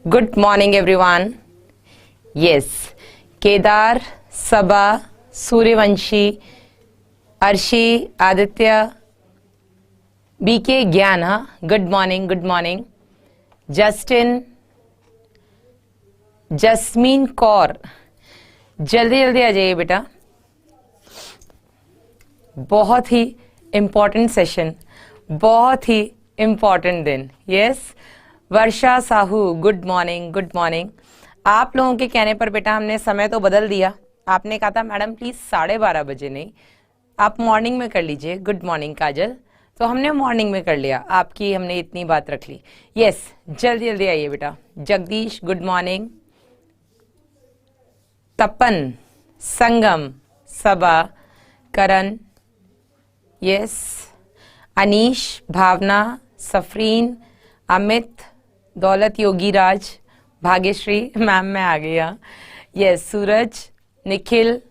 Good morning everyone. Yes, Kedar, Saba, Suryavanshi, Arshi, Aditya, BK, Gyan, हाँ, good morning, good morning. Justin, Jasmeen Kaur, जल्दी जल्दी आ जाइए बेटा। बहुत ही इम्पॉर्टेंट सेशन, बहुत ही इम्पॉर्टेंट दिन। Yes, Varsha Sahu, good morning, good morning. आप लोगों के कहने पर बेटा हमने समय तो बदल दिया। आपने कहा था मैडम प्लीज 12:30 बजे नहीं, आप मॉर्निंग में कर लीजिए। गुड मॉर्निंग काजल, तो हमने मॉर्निंग में कर लिया, आपकी हमने इतनी बात रख ली। यस, जल्दी जल्दी आइए बेटा। Jagdish, good morning. Tapan, Sangam, Saba, Karan, yes, Anish, Bhavna, Safreen, Amit, Daulat, Yogi राज, भाग्यश्री, मैम मैं आ गया। यस, सूरज, निखिल,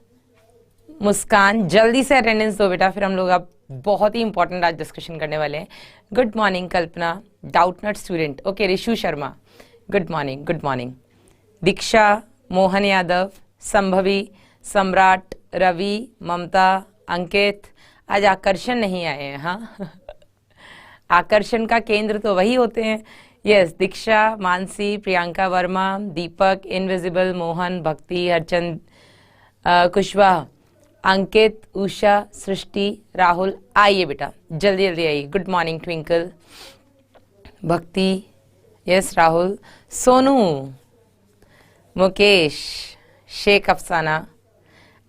मुस्कान, जल्दी से अटेंडेंस दो बेटा, फिर हम लोग अब बहुत ही इंपॉर्टेंट आज डिस्कशन करने वाले हैं। Good morning Kalpana, Doubtnut student, okay. Rishu Sharma, good morning, good morning. Diksha, Mohan Yadav, Sambhavi, Samrat, Ravi, ममता, अंकित। आज आकर्षण नहीं आए हैं, हाँ आकर्षण का केंद्र तो वही होते हैं। यस, दीक्षा, मानसी, प्रियंका वर्मा, दीपक, इनविजिबल, मोहन, भक्ति, हरचंद, कुशवाहा, अंकित, उषा, सृष्टि, राहुल। आइए बेटा, जल्दी जल्दी आइए। गुड मॉर्निंग ट्विंकल, भक्ति, यस, राहुल, सोनू, मुकेश, शेख अफसाना।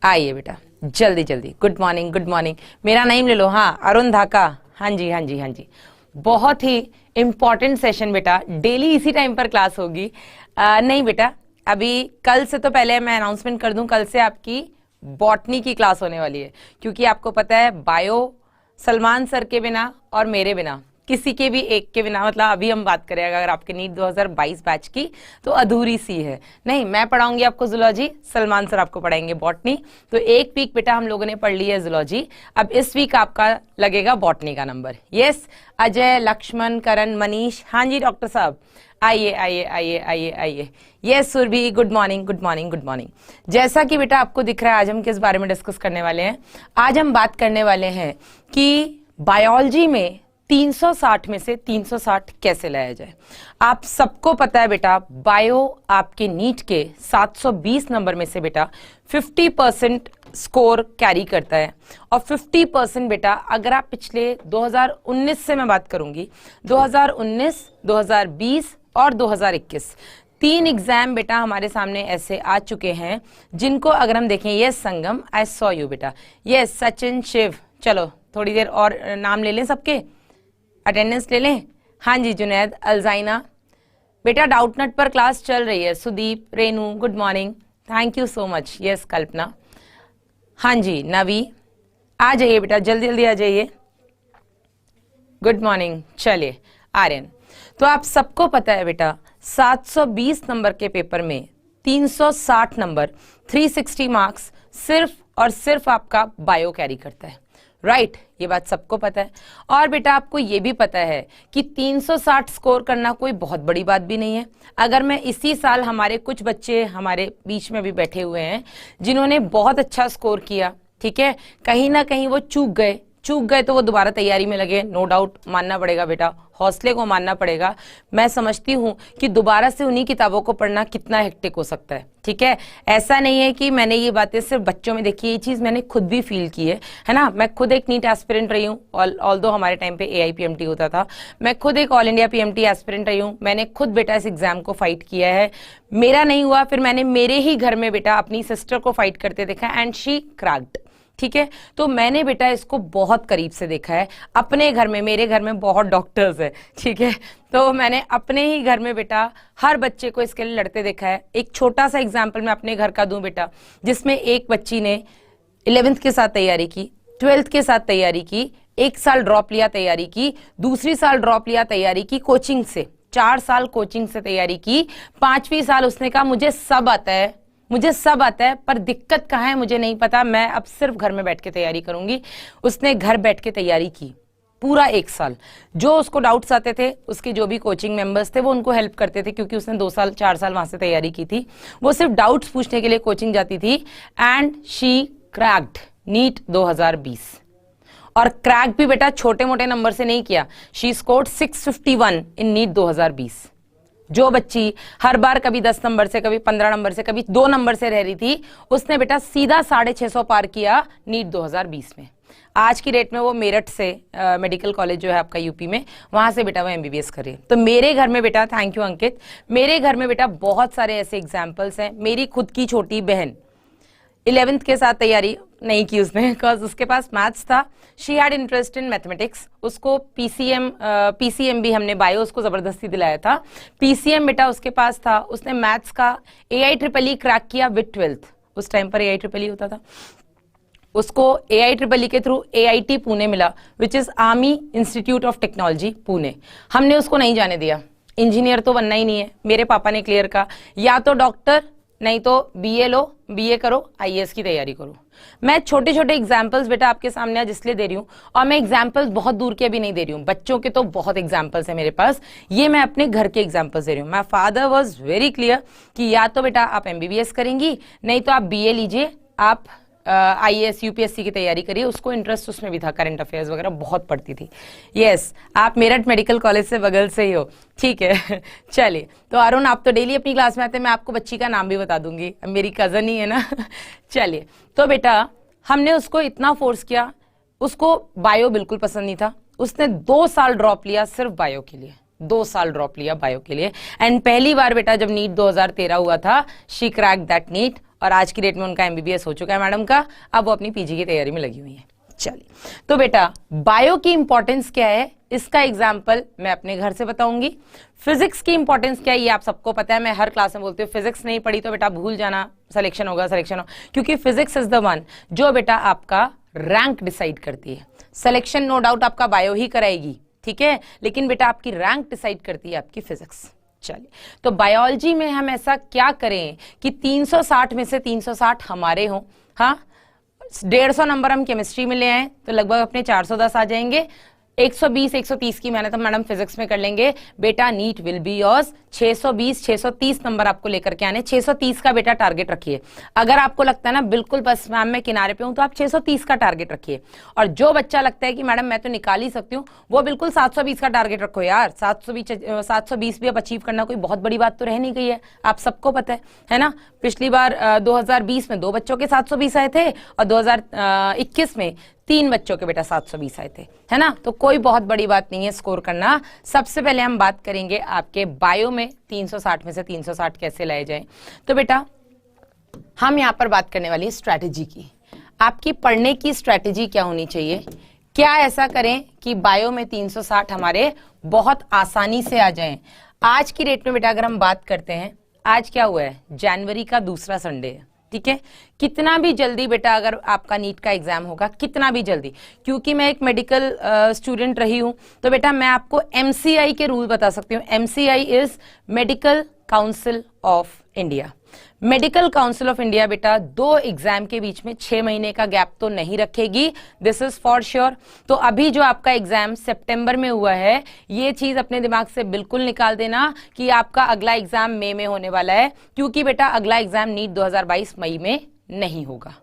आइए बेटा जल्दी जल्दी। Good morning, good morning. मेरा नेम ले लो, हाँ, अरुण धाका। हाँ जी, हाँ जी, हाँ जी। बहुत ही इंपॉर्टेंट सेशन बेटा, डेली इसी टाइम पर क्लास होगी। नहीं बेटा, अभी कल से तो पहले मैं अनाउंसमेंट कर दूं, कल से आपकी बॉटनी की क्लास होने वाली है, क्योंकि आपको पता है बायो सलमान सर के बिना और मेरे बिना, किसी के भी एक के बिना, मतलब अभी हम बात करें अगर आपके नीट 2022 बैच की, तो अधूरी सी है। नहीं, मैं पढ़ाऊंगी आपको जूलॉजी, सलमान सर आपको पढ़ाएंगे बॉटनी। तो एक वीक बेटा हम लोगों ने पढ़ ली है जूलॉजी, अब इस वीक आपका लगेगा बॉटनी का नंबर। यस, अजय, लक्ष्मण, करण, मनीष, हाँ जी डॉक्टर साहब, आइए आइए आइए आइए आइए। Yes Surabhi, good morning, good morning, good morning. जैसा कि बेटा आपको दिख रहा है, आज हम किस बारे में डिस्कस करने वाले हैं? आज हम बात करने वाले हैं कि बायोलॉजी में 360 में से 360 कैसे लाया जाए। आप सबको पता है बेटा, बायो आपके नीट के 720 नंबर में से बेटा 50% स्कोर कैरी करता है। और 50% बेटा अगर आप पिछले 2019 से मैं बात करूंगी, 2019, 2020 और 2021 तीन एग्जाम बेटा हमारे सामने ऐसे आ चुके हैं जिनको अगर हम देखें, yes Sangam, I saw you बेटा, यस सचिन, शिव, चलो थोड़ी देर और नाम ले लें, सबके अटेंडेंस ले लें। हाँ जी, जुनैद, अलजाइना बेटा, डाउटनट पर क्लास चल रही है। Sudeep, Renu, good morning, thank you so much. Yes Kalpana, हाँ जी, नवी, आ जाइए बेटा, जल्दी जल्दी आ जाइए। Good morning. चलिए आर्यन, तो आप सबको पता है बेटा 720 नंबर के पेपर में 360 नंबर, 360 मार्क्स सिर्फ और सिर्फ आपका बायो कैरी करता है, राइट ये बात सबको पता है। और बेटा आपको ये भी पता है कि 360 स्कोर करना कोई बहुत बड़ी बात भी नहीं है। अगर मैं इसी साल, हमारे कुछ बच्चे हमारे बीच में भी बैठे हुए हैं जिन्होंने बहुत अच्छा स्कोर किया, ठीक है, कहीं ना कहीं वो चूक गए तो वो दोबारा तैयारी में लगे, नो डाउट मानना पड़ेगा बेटा, हौसले को मानना पड़ेगा। मैं समझती हूँ कि दोबारा से उन्हीं किताबों को पढ़ना कितना हेक्टिक हो सकता है, ठीक है। ऐसा नहीं है कि मैंने ये बातें सिर्फ बच्चों में देखी, ये चीज़ मैंने खुद भी फील की है ना। मैं खुद एक नीट एस्पिरेंट रही हूँ, ऑल्दो हमारे टाइम पे AIPMT होता था। मैं खुद एक ऑल इंडिया PMT एस्पिरेंट रही हूँ। मैंने खुद बेटा इस एग्जाम को फाइट किया है, मेरा नहीं हुआ, फिर मैंने मेरे ही घर में बेटा अपनी सिस्टर को फाइट करते देखा एंड शी क्रैक्ड, ठीक है। तो मैंने बेटा इसको बहुत करीब से देखा है अपने घर में, मेरे घर में बहुत डॉक्टर्स है, ठीक है, तो मैंने अपने ही घर में बेटा हर बच्चे को इसके लिए लड़ते देखा है। एक छोटा सा एग्जाम्पल मैं अपने घर का दूं बेटा, जिसमें एक बच्ची ने 11th के साथ तैयारी की, 12th के साथ तैयारी की, एक साल ड्रॉप लिया तैयारी की, दूसरी साल ड्रॉप लिया तैयारी की कोचिंग से, 4 साल कोचिंग से तैयारी की, 5वीं साल उसने कहा मुझे सब आता है, मुझे सब आता है, पर दिक्कत कहाँ है मुझे नहीं पता, मैं अब सिर्फ घर में बैठ के तैयारी करूंगी। उसने घर बैठ के तैयारी की, पूरा 1 साल जो उसको डाउट्स आते थे, उसके जो भी कोचिंग मेंबर्स थे वो उनको हेल्प करते थे, क्योंकि उसने 2 साल 4 साल वहां से तैयारी की थी। वो सिर्फ डाउट्स पूछने के लिए कोचिंग जाती थी एंड शी क्रैक्ड नीट 2020। और क्रैक भी बेटा छोटे मोटे नंबर से नहीं किया, शी स्कोर्ड 651 इन नीट 2020। जो बच्ची हर बार कभी 10 नंबर से, कभी 15 नंबर से, कभी 2 नंबर से रह रही थी, उसने बेटा सीधा 650 पार किया नीट 2020 में। आज की डेट में वो मेरठ से मेडिकल कॉलेज जो है आपका यूपी में, वहां से बेटा वो एमबीबीएस कर रही है। तो मेरे घर में बेटा, थैंक यू अंकित, मेरे घर में बेटा बहुत सारे ऐसे एग्जाम्पल्स हैं। मेरी खुद की छोटी बहन 11th के साथ तैयारी नहीं की उसने, बिकॉज उसके पास मैथ्स था, she had interest in mathematics. उसको पीसीएम भी हमने बायो उसको जबरदस्ती दिलाया था, पीसीएम बेटा उसके पास था। उसने मैथ्स का AIEEE क्रैक किया विद 12th। उस टाइम पर AIEEE होता था। उसको AIEEE के थ्रू AIT पुणे मिला, which is army institute of technology Pune. हमने उसको नहीं जाने दिया, इंजीनियर तो बनना ही नहीं है। मेरे पापा ने क्लियर कहा, या तो डॉक्टर नहीं तो BA लो, BA करो, IAS की तैयारी करो। मैं छोटे छोटे एग्जाम्पल्स बेटा आपके सामने आज इसलिए दे रही हूँ, और मैं एग्जाम्पल्स बहुत दूर के भी नहीं दे रही हूँ, बच्चों के तो बहुत एग्जाम्पल्स है मेरे पास, ये मैं अपने घर के एग्जाम्पल्स दे रही हूँ। My father was very clear कि या तो बेटा आप MBBS करेंगी, नहीं तो आप BA लीजिए, आप IAS UPSC की तैयारी करिए। उसको इंटरेस्ट उसमें भी था, करंट अफेयर्स वगैरह बहुत पढ़ती थी। यस, आप मेरठ मेडिकल कॉलेज से बगल से ही हो, ठीक है। चलिए, तो अरुण आप तो डेली अपनी क्लास में आते हैं, मैं आपको बच्ची का नाम भी बता दूंगी, मेरी कजन ही है ना। चलिए, तो बेटा हमने उसको इतना फोर्स किया, उसको बायो बिल्कुल पसंद नहीं था, उसने 2 साल ड्रॉप लिया सिर्फ बायो के लिए, 2 साल ड्रॉप लिया बायो के लिए। एंड पहली बार बेटा जब नीट 2013 हुआ था, शी क्रैक दैट नीट, और आज की डेट में उनका MBBS हो चुका है मैडम का। अब वो अपनी PG की तैयारी में लगी हुई है। चलिए, तो बेटा बायो की इंपॉर्टेंस क्या है, इसका एग्जाम्पल मैं अपने घर से बताऊंगी। फिजिक्स की इंपॉर्टेंस क्या है ये आप सबको पता है, मैं हर क्लास में बोलती हूँ, फिजिक्स नहीं पढ़ी तो बेटा भूल जाना, सिलेक्शन होगा, क्योंकि फिजिक्स इज द वन जो बेटा आपका रैंक डिसाइड करती है। सिलेक्शन नो डाउट आपका बायो ही कराएगी, ठीक है, लेकिन बेटा आपकी रैंक डिसाइड करती है आपकी फिजिक्स। चलिए, तो बायोलॉजी में हम ऐसा क्या करें कि 360 में से 360 हमारे हों। हाँ, 150 नंबर हम केमिस्ट्री में ले आए तो लगभग अपने 410 आ जाएंगे। 120 130 की मेहनत हम मैडम फिजिक्स में कर लेंगे, बेटा NEET will be yours. 620 630 number आपको लेकर के आने, 630 का बेटा टारगेट रखिए। अगर आपको लगता है ना बिल्कुल बस मैम मैं किनारे पे हूं, तो आप 630 का टारगेट रखिए। और जो बच्चा लगता है कि मैडम मैं तो निकाल ही सकती हूँ, वो बिल्कुल 720 का टारगेट रखो यार। 720 भी अब अचीव करना कोई बहुत बड़ी बात तो रह नहीं गई है, आप सबको पता है ना। पिछली बार 2020 में 2 बच्चों के 720 आए थे, और 2021 में 3 बच्चों के बेटा 720 आए थे, है ना। तो कोई बहुत बड़ी बात नहीं है स्कोर करना। सबसे पहले हम बात करेंगे आपके बायो में 360 में से 360 कैसे लाए जाएं। तो बेटा हम यहाँ पर बात करने वाली है स्ट्रैटेजी की। आपकी पढ़ने की स्ट्रैटेजी क्या होनी चाहिए, क्या ऐसा करें कि बायो में 360 हमारे बहुत आसानी से आ जाएं। आज की डेट में बेटा अगर हम बात करते हैं, आज क्या हुआ है, जनवरी का दूसरा संडे है, ठीक है। कितना भी जल्दी बेटा अगर आपका नीट का एग्जाम होगा, कितना भी जल्दी, क्योंकि मैं एक मेडिकल स्टूडेंट रही हूं, तो बेटा मैं आपको MCI के रूल बता सकती हूँ। MCI is medical council of India. Medical council of India बेटा 2 एग्जाम के बीच में 6 महीने का गैप तो नहीं रखेगी, दिस इज फॉर श्योर। तो अभी जो आपका एग्जाम सितंबर में हुआ है, ये चीज अपने दिमाग से बिल्कुल निकाल देना कि आपका अगला एग्जाम मई में होने वाला है, क्योंकि बेटा अगला एग्जाम नीट 2022 मई में नहीं होगा।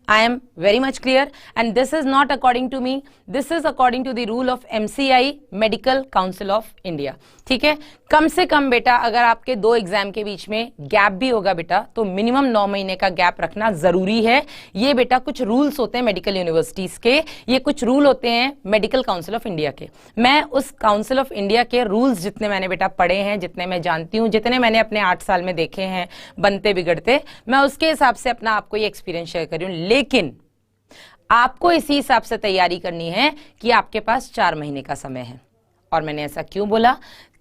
I am very much clear, and this is not according to me, this is according to the rule of MCI, Medical Council of India, ठीक है। कम से कम बेटा अगर आपके 2 एग्जाम के बीच में गैप भी होगा बेटा, तो मिनिमम 9 महीने का गैप रखना जरूरी है। ये बेटा कुछ रूल्स होते हैं मेडिकल यूनिवर्सिटीज के, ये कुछ रूल होते हैं मेडिकल काउंसिल ऑफ इंडिया के। मैं उस काउंसिल ऑफ इंडिया के रूल्स जितने मैंने बेटा पढ़े हैं, जितने मैं जानती हूँ, जितने मैंने अपने 8 साल में देखे हैं बनते बिगड़ते, मैं उसके हिसाब से अपना आपको ये एक्सपीरियंस शेयर कर रही हूँ। लेकिन आपको इसी हिसाब से तैयारी करनी है कि आपके पास 4 महीने का समय है। और मैंने ऐसा क्यों बोला,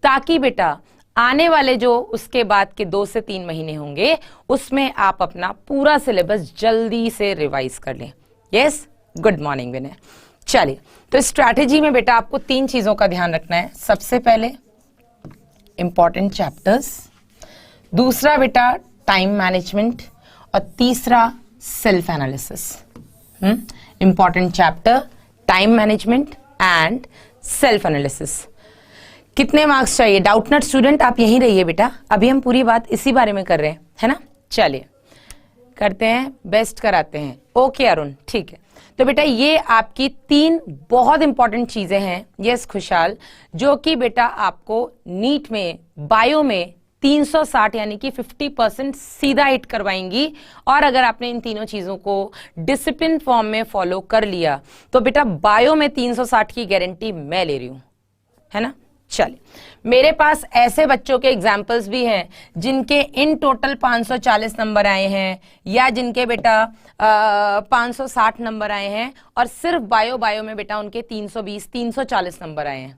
ताकि बेटा आने वाले जो उसके बाद के 2 से 3 महीने होंगे, उसमें आप अपना पूरा सिलेबस जल्दी से रिवाइज कर लें। यस, गुड मॉर्निंग विनय। चलिए, तो स्ट्रैटेजी में बेटा आपको 3 चीजों का ध्यान रखना है। सबसे पहले इंपॉर्टेंट चैप्टर्स, दूसरा बेटा टाइम मैनेजमेंट, और तीसरा self analysis. Important chapter, time management, and self analysis. कितने मार्क्स चाहिए? डाउटनट स्टूडेंट आप यहीं रहिए बेटा, अभी हम पूरी बात इसी बारे में कर रहे हैं, है ना। चलिए करते हैं, बेस्ट कराते हैं। ओके अरुण, ठीक है। तो बेटा ये आपकी 3 बहुत इंपॉर्टेंट चीजें हैं, यस खुशहाल, जो कि बेटा आपको नीट में बायो में 360 यानी कि 50% सीधा हिट करवाएंगी। और अगर आपने इन तीनों चीजों को डिसिप्लिन फॉर्म में फॉलो कर लिया तो बेटा बायो में 360 की गारंटी मैं ले रही हूं, है ना। चलिए, मेरे पास ऐसे बच्चों के एग्जाम्पल्स भी हैं जिनके इन टोटल 540 नंबर आए हैं, या जिनके बेटा 560 नंबर आए हैं, और सिर्फ बायो में बेटा उनके 320 340 नंबर आए हैं।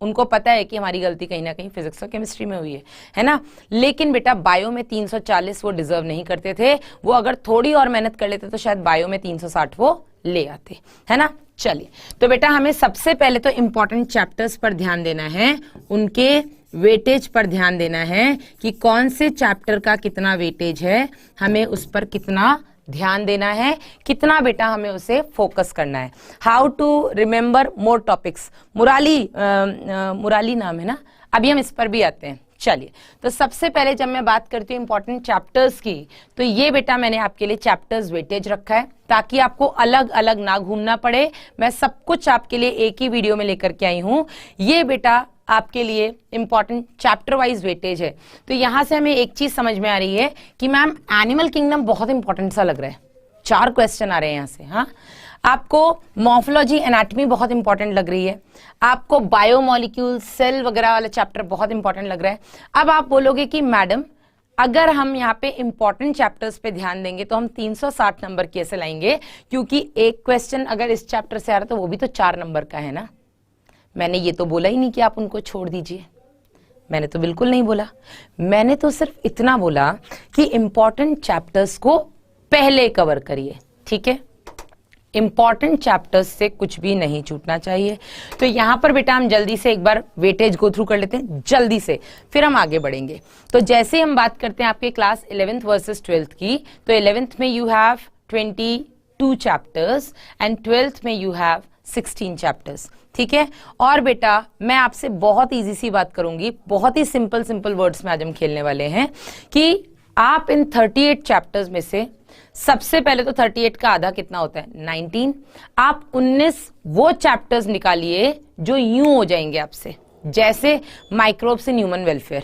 उनको पता है कि हमारी गलती कहीं ना कहीं फिजिक्स और केमिस्ट्री में हुई है ना। लेकिन बेटा बायो में 340 वो डिजर्व नहीं करते थे, वो अगर थोड़ी और मेहनत कर लेते तो शायद बायो में 360 वो ले आते, है ना। चलिए, तो बेटा हमें सबसे पहले तो इंपॉर्टेंट चैप्टर्स पर ध्यान देना है, उनके वेटेज पर ध्यान देना है कि कौन से चैप्टर का कितना वेटेज है, हमें उस पर कितना ध्यान देना है, कितना बेटा हमें उसे फोकस करना है। How to remember more topics, Murali नाम है ना, अभी हम इस पर भी आते हैं। चलिए, तो सबसे पहले जब मैं बात करती हूँ इंपॉर्टेंट चैप्टर्स की, तो ये बेटा मैंने आपके लिए चैप्टर्स वेटेज रखा है ताकि आपको अलग अलग ना घूमना पड़े। मैं सब कुछ आपके लिए एक ही वीडियो में लेकर के आई हूं। ये बेटा आपके लिए इंपॉर्टेंट चैप्टर वाइज वेटेज है। तो यहां से हमें एक चीज समझ में आ रही है कि मैम एनिमल किंगडम बहुत इंपॉर्टेंट सा लग रहा है, 4 क्वेश्चन आ रहे हैं यहां से। हाँ, आपको मॉर्फोलॉजी एनाटॉमी बहुत इंपॉर्टेंट लग रही है, आपको बायोमोलिक्यूल सेल वगैरह वाला चैप्टर बहुत इंपॉर्टेंट लग रहा है। अब आप बोलोगे कि मैडम अगर हम यहाँ पे इंपॉर्टेंट चैप्टर्स पे ध्यान देंगे तो हम 360 नंबर कैसे लाएंगे, क्योंकि एक क्वेश्चन अगर इस चैप्टर से आ रहा है तो वो भी तो 4 नंबर का है ना। मैंने ये तो बोला ही नहीं कि आप उनको छोड़ दीजिए, मैंने तो बिल्कुल नहीं बोला। मैंने तो सिर्फ इतना बोला कि इंपॉर्टेंट चैप्टर्स को पहले कवर करिए, ठीक है। इंपॉर्टेंट चैप्टर्स से कुछ भी नहीं छूटना चाहिए। तो यहां पर बेटा हम जल्दी से एक बार वेटेज गो थ्रू कर लेते हैं जल्दी से, फिर हम आगे बढ़ेंगे। तो जैसे हम बात करते हैं आपके क्लास 11th वर्सेस 12th की, तो 11th में you have 22 chapters and 12th में यू हैव 16 चैप्टर्स, ठीक है। और बेटा मैं आपसे बहुत इजी सी बात करूंगी, बहुत ही सिंपल वर्ड्स में आज हम खेलने वाले हैं कि आप इन 38 चैप्टर्स में से सबसे पहले तो 38 का आधा कितना होता है, 19। आप 19 वो चैप्टर्स निकालिए जो यूं हो जाएंगे आपसे, जैसे microbes in human welfare.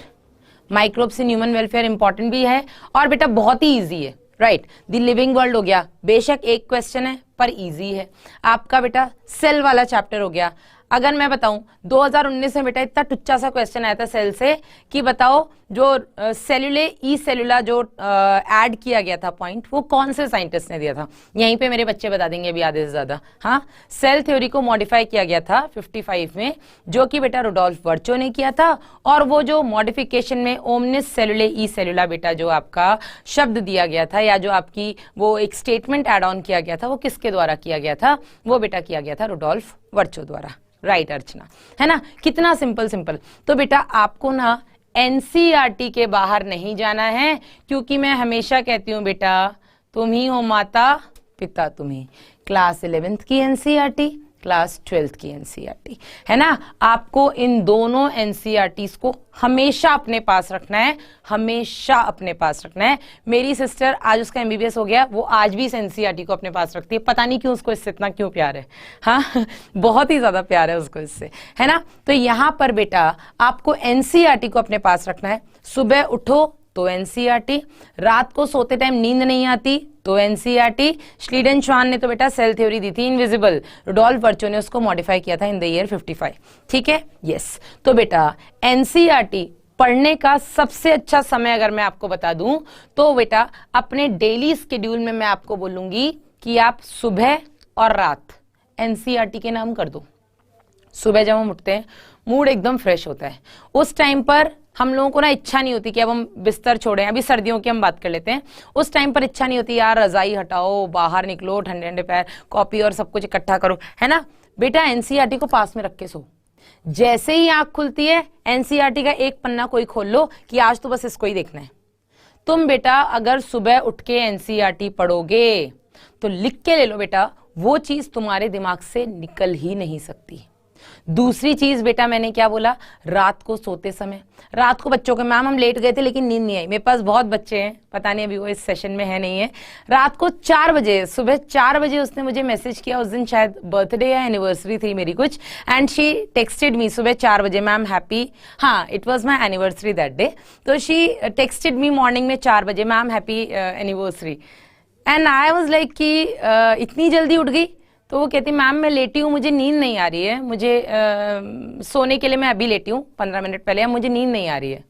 Microbes in human welfare important भी है और बेटा बहुत ही इजी है, राइट। द लिविंग वर्ल्ड हो गया, बेशक एक क्वेश्चन है पर इजी है। आपका बेटा सेल वाला चैप्टर हो गया। अगर मैं बताऊं 2019 में बेटा इतना टुच्चा सा क्वेश्चन आया था सेल से कि बताओ जो सेलुले ई सेलुला जो ऐड किया गया था पॉइंट, वो कौन से साइंटिस्ट ने दिया था। यहीं पे मेरे बच्चे बता देंगे अभी आधे से ज्यादा। हाँ, सेल थ्योरी को मॉडिफाई किया गया था 55 में, जो कि बेटा रुडोल्फ वर्चो ने किया था। और वो जो मॉडिफिकेशन में ओमनिस सेलुले ई सेलुला बेटा जो आपका शब्द दिया गया था, या जो आपकी वो एक स्टेटमेंट एड ऑन किया गया था, वो किसके द्वारा किया गया था, वो बेटा किया गया था रुडोल्फ वर्चो द्वारा, राइट अर्चना, है ना। कितना सिंपल। तो बेटा आपको ना एनसीईआरटी के बाहर नहीं जाना है, क्योंकि मैं हमेशा कहती हूं बेटा तुम ही हो माता पिता तुम्ही। क्लास 11th की एनसीईआरटी, क्लास 12th की एनसीईआरटी, है ना। आपको इन दोनों एनसीईआरटीज को हमेशा अपने पास रखना है, हमेशा अपने पास रखना है। मेरी सिस्टर आज उसका एमबीबीएस हो गया, वो आज भी इस एनसीईआरटी को अपने पास रखती है। पता नहीं क्यों उसको इससे इतना क्यों प्यार है, हाँ बहुत ही ज्यादा प्यार है उसको इससे, है ना। तो यहां पर बेटा आपको एनसीईआरटी को अपने पास रखना है। सुबह उठो तो एनसीईआरटी, रात को सोते टाइम नींद नहीं आती तो एनसीईआरटी। श्लीडन श्वान ने तो बेटा सेल थ्योरी दी थी इनविजिबल, रुडोल्फ वर्चो ने उसको मॉडिफाई किया था इन द ईयर 55, ठीक है, यस। तो बेटा एनसीईआरटी पढ़ने का सबसे अच्छा समय अगर मैं आपको बता दूं तो बेटा अपने डेली स्केड्यूल में मैं आपको बोलूंगी कि आप सुबह और रात एनसीईआरटी के नाम कर दो। सुबह जब हम उठते हैं मूड एकदम फ्रेश होता है, उस टाइम पर हम लोगों को ना इच्छा नहीं होती कि अब हम बिस्तर छोड़ें। अभी सर्दियों की हम बात कर लेते हैं, उस टाइम पर इच्छा नहीं होती यार रजाई हटाओ, बाहर निकलो, ठंडे ठंडे पैर, कॉपी और सब कुछ इकट्ठा करो, है ना। बेटा एनसीईआरटी को पास में रख के सो। जैसे ही आंख खुलती है एनसीईआरटी का एक पन्ना कोई खोल लो कि आज तो बस इसको ही देखना है। तुम बेटा अगर सुबह उठ के एनसीईआरटी पढ़ोगे तो लिख के ले लो बेटा, वो चीज तुम्हारे दिमाग से निकल ही नहीं सकती। दूसरी चीज बेटा मैंने क्या बोला, रात को सोते समय, रात को बच्चों के मैम हम लेट गए थे लेकिन नींद नहीं आई, मेरे पास बहुत बच्चे हैं, पता नहीं अभी वो इस सेशन में है नहीं है, रात को 4 बजे, सुबह 4 बजे उसने मुझे मैसेज किया, उस दिन शायद बर्थडे या एनिवर्सरी थी मेरी कुछ, एंड शी टेक्सटेड मी सुबह 4 बजे, मैम हैप्पी, हाँ it was my anniversary that day, तो शी टेक्सटेड मी मॉर्निंग में 4 बजे, ma'am happy anniversary, and I was like कि इतनी जल्दी उठ गई। तो वो कहती मैम मैं लेटी हूँ, मुझे नींद नहीं आ रही है, मुझे सोने के लिए मैं अभी लेटी हूँ 15 मिनट पहले, अब मुझे नींद नहीं आ रही है।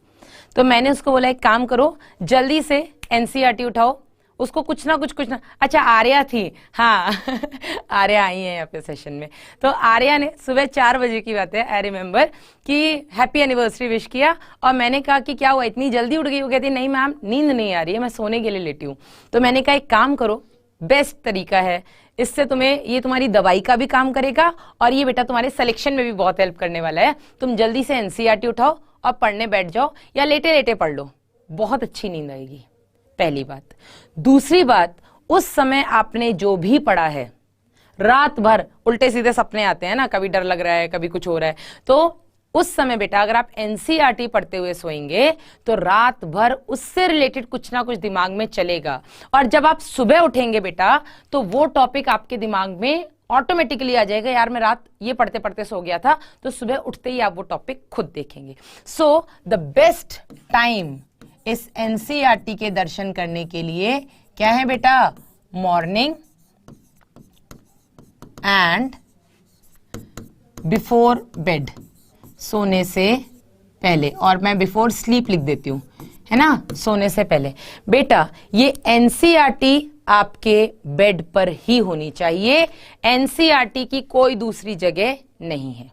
तो मैंने उसको बोला एक काम करो, जल्दी से एनसीईआरटी उठाओ, उसको कुछ ना अच्छा आर्या थी, हाँ आर्या आई है यहाँ पे सेशन में, तो आर्या ने सुबह 4 बजे की बात है, आई रिमेम्बर, कि हैप्पी एनिवर्सरी विश किया, और मैंने कहा कि क्या हुआ इतनी जल्दी उठ गई, वो कहती नहीं मैम नींद नहीं आ रही है, मैं सोने के लिए लेटी हूँ। तो मैंने कहा एक काम करो, बेस्ट तरीका है, इससे तुम्हें, ये तुम्हारी दवाई का भी काम करेगा और ये बेटा तुम्हारे सिलेक्शन में भी बहुत हेल्प करने वाला है, तुम जल्दी से एनसीईआरटी उठाओ और पढ़ने बैठ जाओ, या लेटे लेटे पढ़ लो, बहुत अच्छी नींद आएगी। पहली बात। दूसरी बात, उस समय आपने जो भी पढ़ा है, रात भर उल्टे सीधे सपने आते हैं ना, कभी डर लग रहा है कभी कुछ हो रहा है, तो उस समय बेटा अगर आप एनसीईआरटी पढ़ते हुए सोएंगे तो रात भर उससे रिलेटेड कुछ ना कुछ दिमाग में चलेगा, और जब आप सुबह उठेंगे बेटा तो वो टॉपिक आपके दिमाग में ऑटोमेटिकली आ जाएगा, यार मैं रात ये पढ़ते पढ़ते सो गया था, तो सुबह उठते ही आप वो टॉपिक खुद देखेंगे। सो द बेस्ट टाइम इस एनसीईआरटी के दर्शन करने के लिए क्या है बेटा, मॉर्निंग एंड बिफोर बेड, सोने से पहले, और मैं बिफोर स्लीप लिख देती हूं, है ना, सोने से पहले। बेटा ये एनसीईआरटी आपके बेड पर ही होनी चाहिए, एनसीईआरटी की कोई दूसरी जगह नहीं है,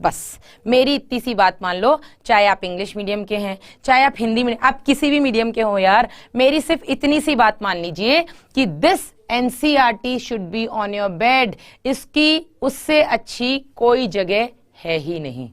बस मेरी इतनी सी बात मान लो, चाहे आप इंग्लिश मीडियम के हैं, चाहे आप हिंदी मीडियम, आप किसी भी मीडियम के हो यार, मेरी सिर्फ इतनी सी बात मान लीजिए कि this NCERT should be on your bed, इसकी उससे अच्छी कोई जगह है ही नहीं।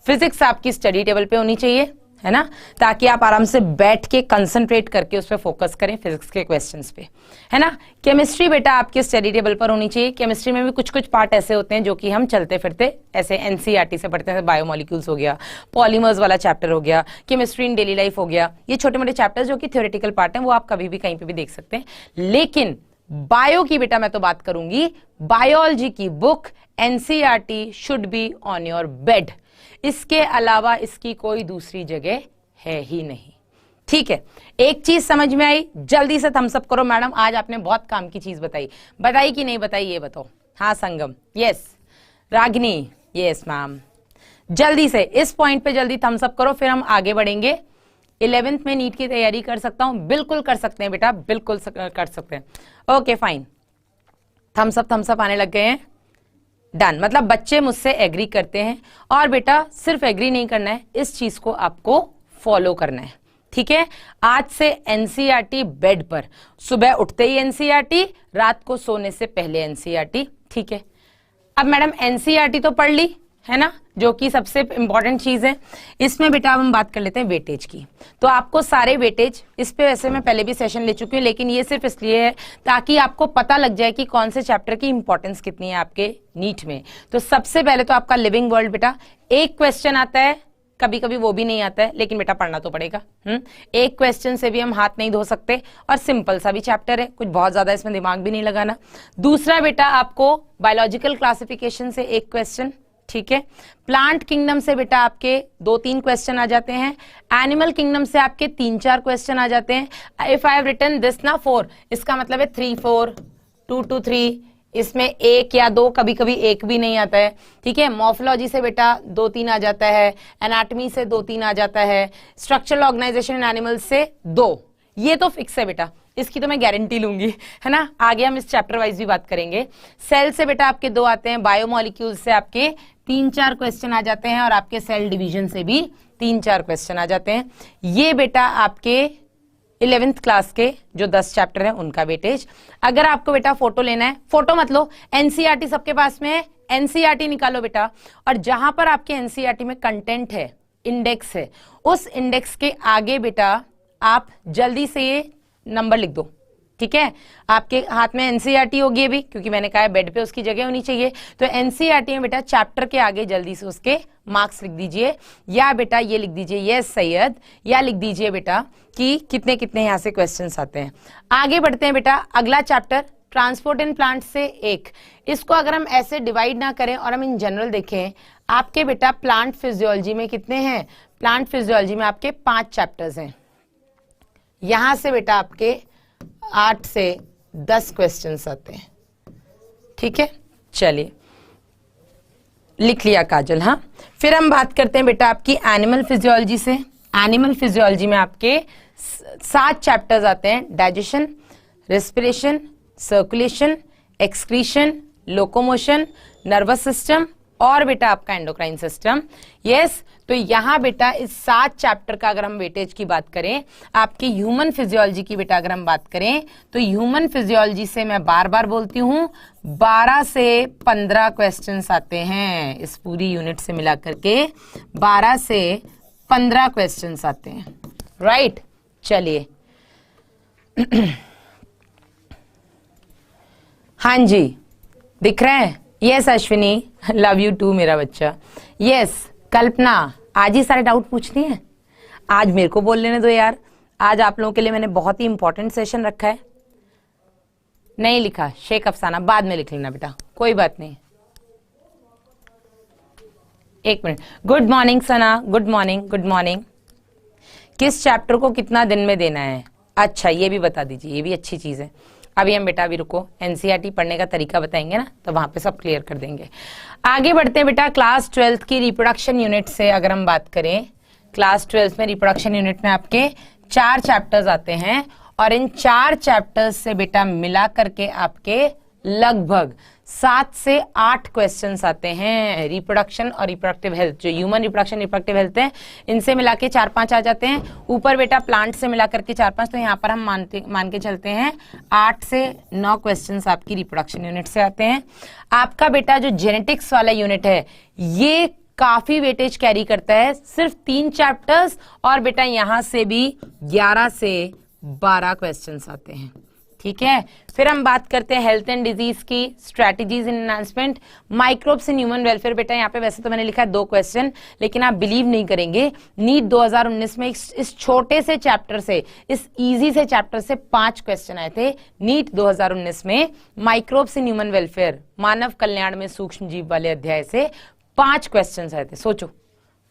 फिजिक्स आपकी स्टडी टेबल पे होनी चाहिए, है ना, ताकि आप आराम से बैठ के कंसंट्रेट करके उस पर फोकस करें, फिजिक्स के क्वेश्चंस पे, है ना। केमिस्ट्री बेटा आपके स्टडी टेबल पर होनी चाहिए, केमिस्ट्री में भी कुछ कुछ पार्ट ऐसे होते हैं जो कि हम चलते फिरते ऐसे एनसीईआरटी से पढ़ते हैं, बायोमोलिक्यूल्स हो गया, पॉलीमर्स वाला चैप्टर हो गया, केमिस्ट्री इन डेली लाइफ हो गया, ये छोटे मोटे चैप्टर्स जो कि थ्योरेटिकल पार्ट है, वो आप कभी भी कहीं पे भी देख सकते हैं। लेकिन बायो की बेटा मैं तो बात करूंगी, बायोलॉजी की book NCERT should be on your bed, इसके अलावा इसकी कोई दूसरी जगह है ही नहीं, ठीक है। एक चीज समझ में आई, जल्दी से थम्स अप करो मैडम, आज आपने बहुत काम की चीज बताई कि नहीं बताई ये बताओ। हाँ संगम, यस, रागिनी, यस मैम, जल्दी से इस पॉइंट पे जल्दी थम्स अप करो, फिर हम आगे बढ़ेंगे। 11th में नीट की तैयारी कर सकता हूं, बिल्कुल कर सकते हैं बेटा, बिल्कुल कर सकते हैं। ओके फाइन, थम्स अप आने लग गए हैं, डन, मतलब बच्चे मुझसे एग्री करते हैं, और बेटा सिर्फ एग्री नहीं करना है, इस चीज को आपको फॉलो करना है, ठीक है। आज से एनसीईआरटी बेड पर, सुबह उठते ही एनसीईआरटी, रात को सोने से पहले एनसीईआरटी, ठीक है। अब मैडम एनसीईआरटी तो पढ़ ली, है ना, जो कि सबसे इंपॉर्टेंट चीज है। इसमें बेटा अब हम बात कर लेते हैं वेटेज की। तो आपको सारे वेटेज, इस पे वैसे मैं पहले भी सेशन ले चुकी हूँ, लेकिन ये सिर्फ इसलिए है ताकि आपको पता लग जाए कि कौन से चैप्टर की इंपॉर्टेंस कितनी है आपके नीट में। तो सबसे पहले तो आपका लिविंग वर्ल्ड बेटा, एक क्वेश्चन आता है, कभी कभी वो भी नहीं आता है, लेकिन बेटा पढ़ना तो पड़ेगा। एक क्वेश्चन से भी हम हाथ नहीं धो सकते, और सिंपल सा भी चैप्टर है, कुछ बहुत ज्यादा इसमें दिमाग भी नहीं लगाना। दूसरा बेटा आपको बायोलॉजिकल क्लासिफिकेशन से एक क्वेश्चन, ठीक है। प्लांट किंगडम से बेटा आपके 2-3 क्वेश्चन आ जाते हैं, एनिमल किंगडम से आपके 3-4 क्वेश्चन आ जाते हैं। If I have written this ना 4, इसका मतलब है 3-4, 2-3, इसमें 1 या 2, कभी कभी 1 भी नहीं आता है, ठीक है। मॉर्फोलॉजी से बेटा 2-3 आ जाता है, एनाटॉमी से 2-3 आ जाता है, स्ट्रक्चरल ऑर्गेनाइजेशन इन एनिमल्स से 2, ये तो फिक्स है बेटा, इसकी तो मैं गारंटी लूंगी, है ना। आगे हम इस चैप्टर वाइज भी बात करेंगे। सेल से बेटा आपके 2 आते हैं, बायोमोलिक्यूल्स से आपके 3-4 क्वेश्चन आ जाते हैं, और आपके सेल डिवीजन से भी 3-4 क्वेश्चन आ जाते हैं। ये बेटा आपके 11th क्लास के जो 10 चैप्टर है उनका वेटेज। अगर आपको बेटा फोटो लेना है, फोटो मत लो, एनसीईआरटी सबके पास में है, एनसीईआरटी निकालो बेटा, और जहां पर आपके एनसीईआरटी में कंटेंट है, इंडेक्स है, उस इंडेक्स के आगे बेटा आप जल्दी से ये नंबर लिख दो, ठीक है, आपके हाथ में एनसीईआरटी होगी अभी, क्योंकि मैंने कहा बेड पे उसकी जगह होनी चाहिए। तो एनसीईआरटी में बेटा चैप्टर के आगे जल्दी से उसके मार्क्स लिख दीजिए, या बेटा ये लिख दीजिए यस सैयद, या लिख दीजिए बेटा कि कितने कितने यहां से क्वेश्चंस आते हैं। आगे बढ़ते हैं बेटा, अगला चैप्टर ट्रांसपोर्ट इन प्लांट से एक। इसको अगर हम ऐसे डिवाइड ना करें और हम इन जनरल देखें, आपके बेटा प्लांट फिजियोलॉजी में कितने हैं, प्लांट फिजियोलॉजी में आपके 5 चैप्टर्स हैं। यहां से बेटा आपके 8 से 10 क्वेश्चंस आते हैं। ठीक है, चलिए लिख लिया काजल। हाँ, फिर हम बात करते हैं बेटा आपकी एनिमल फिजियोलॉजी से। एनिमल फिजियोलॉजी में आपके 7 चैप्टर्स आते हैं, digestion, respiration, circulation, excretion, locomotion, nervous system और बेटा आपका एंडोक्राइन सिस्टम। यस, तो यहां बेटा इस 7 चैप्टर का अगर हम वेटेज की बात करें, आपकी ह्यूमन फिजियोलॉजी की बेटा अगर हम बात करें, तो ह्यूमन फिजियोलॉजी से मैं बार बार बोलती हूं 12 से 15 क्वेश्चंस आते हैं। इस पूरी यूनिट से मिला करके 12 से 15 क्वेश्चंस आते हैं। राइट, चलिए हाँ जी, दिख रहे हैं? Yes Ashwini, love you too मेरा बच्चा। यस कल्पना, आज ही सारे डाउट पूछनी है, आज मेरे को बोल लेने दो यार। आज आप लोगों के लिए मैंने बहुत ही इंपॉर्टेंट सेशन रखा है। नहीं लिखा शेख अफसाना, बाद में लिख लेना बेटा, कोई बात नहीं। एक मिनट। गुड मॉर्निंग सना, गुड मॉर्निंग, गुड मॉर्निंग। किस चैप्टर को कितना दिन में देना है? अच्छा ये भी बता दीजिए, ये भी अच्छी चीज है। अभी हम बेटा अभी रुको, एनसीईआरटी पढ़ने का तरीका बताएंगे ना, तो वहां पे सब क्लियर कर देंगे। आगे बढ़ते हैं बेटा, क्लास 12 की रिप्रोडक्शन यूनिट से अगर हम बात करें, क्लास 12 में रिप्रोडक्शन यूनिट में आपके 4 चैप्टर्स आते हैं, और इन 4 चैप्टर्स से बेटा मिला करके आपके लगभग 7 से 8 क्वेश्चंस आते हैं। रिप्रोडक्शन और रिप्रोडक्टिव हेल्थ, जो ह्यूमन रिप्रोडक्शन रिप्रोडक्टिव हेल्थ है, इनसे मिला के 4-5 आ जाते हैं। ऊपर बेटा प्लांट से मिला करके 4-5, तो यहाँ पर हम मान के चलते हैं 8 से 9 क्वेश्चंस आपकी रिप्रोडक्शन यूनिट से आते हैं। आपका बेटा जो जेनेटिक्स वाला यूनिट है, ये काफी वेटेज कैरी करता है, सिर्फ 3 चैप्टर्स, और बेटा यहां से भी 11 से 12 क्वेश्चंस आते हैं। ठीक है, फिर हम बात करते हैं हेल्थ एंड डिजीज की, strategies in enhancement, microbes in human welfare. बेटा यहाँ पे वैसे तो मैंने लिखा है 2 क्वेश्चन, लेकिन आप बिलीव नहीं करेंगे, नीट 2019 में इस छोटे से चैप्टर से, इस इजी से चैप्टर से 5 क्वेश्चन आए थे। नीट 2019 में माइक्रोब्स इन ह्यूमन वेलफेयर, मानव कल्याण में सूक्ष्म जीव वाले अध्याय से 5 क्वेश्चन आए थे। सोचो,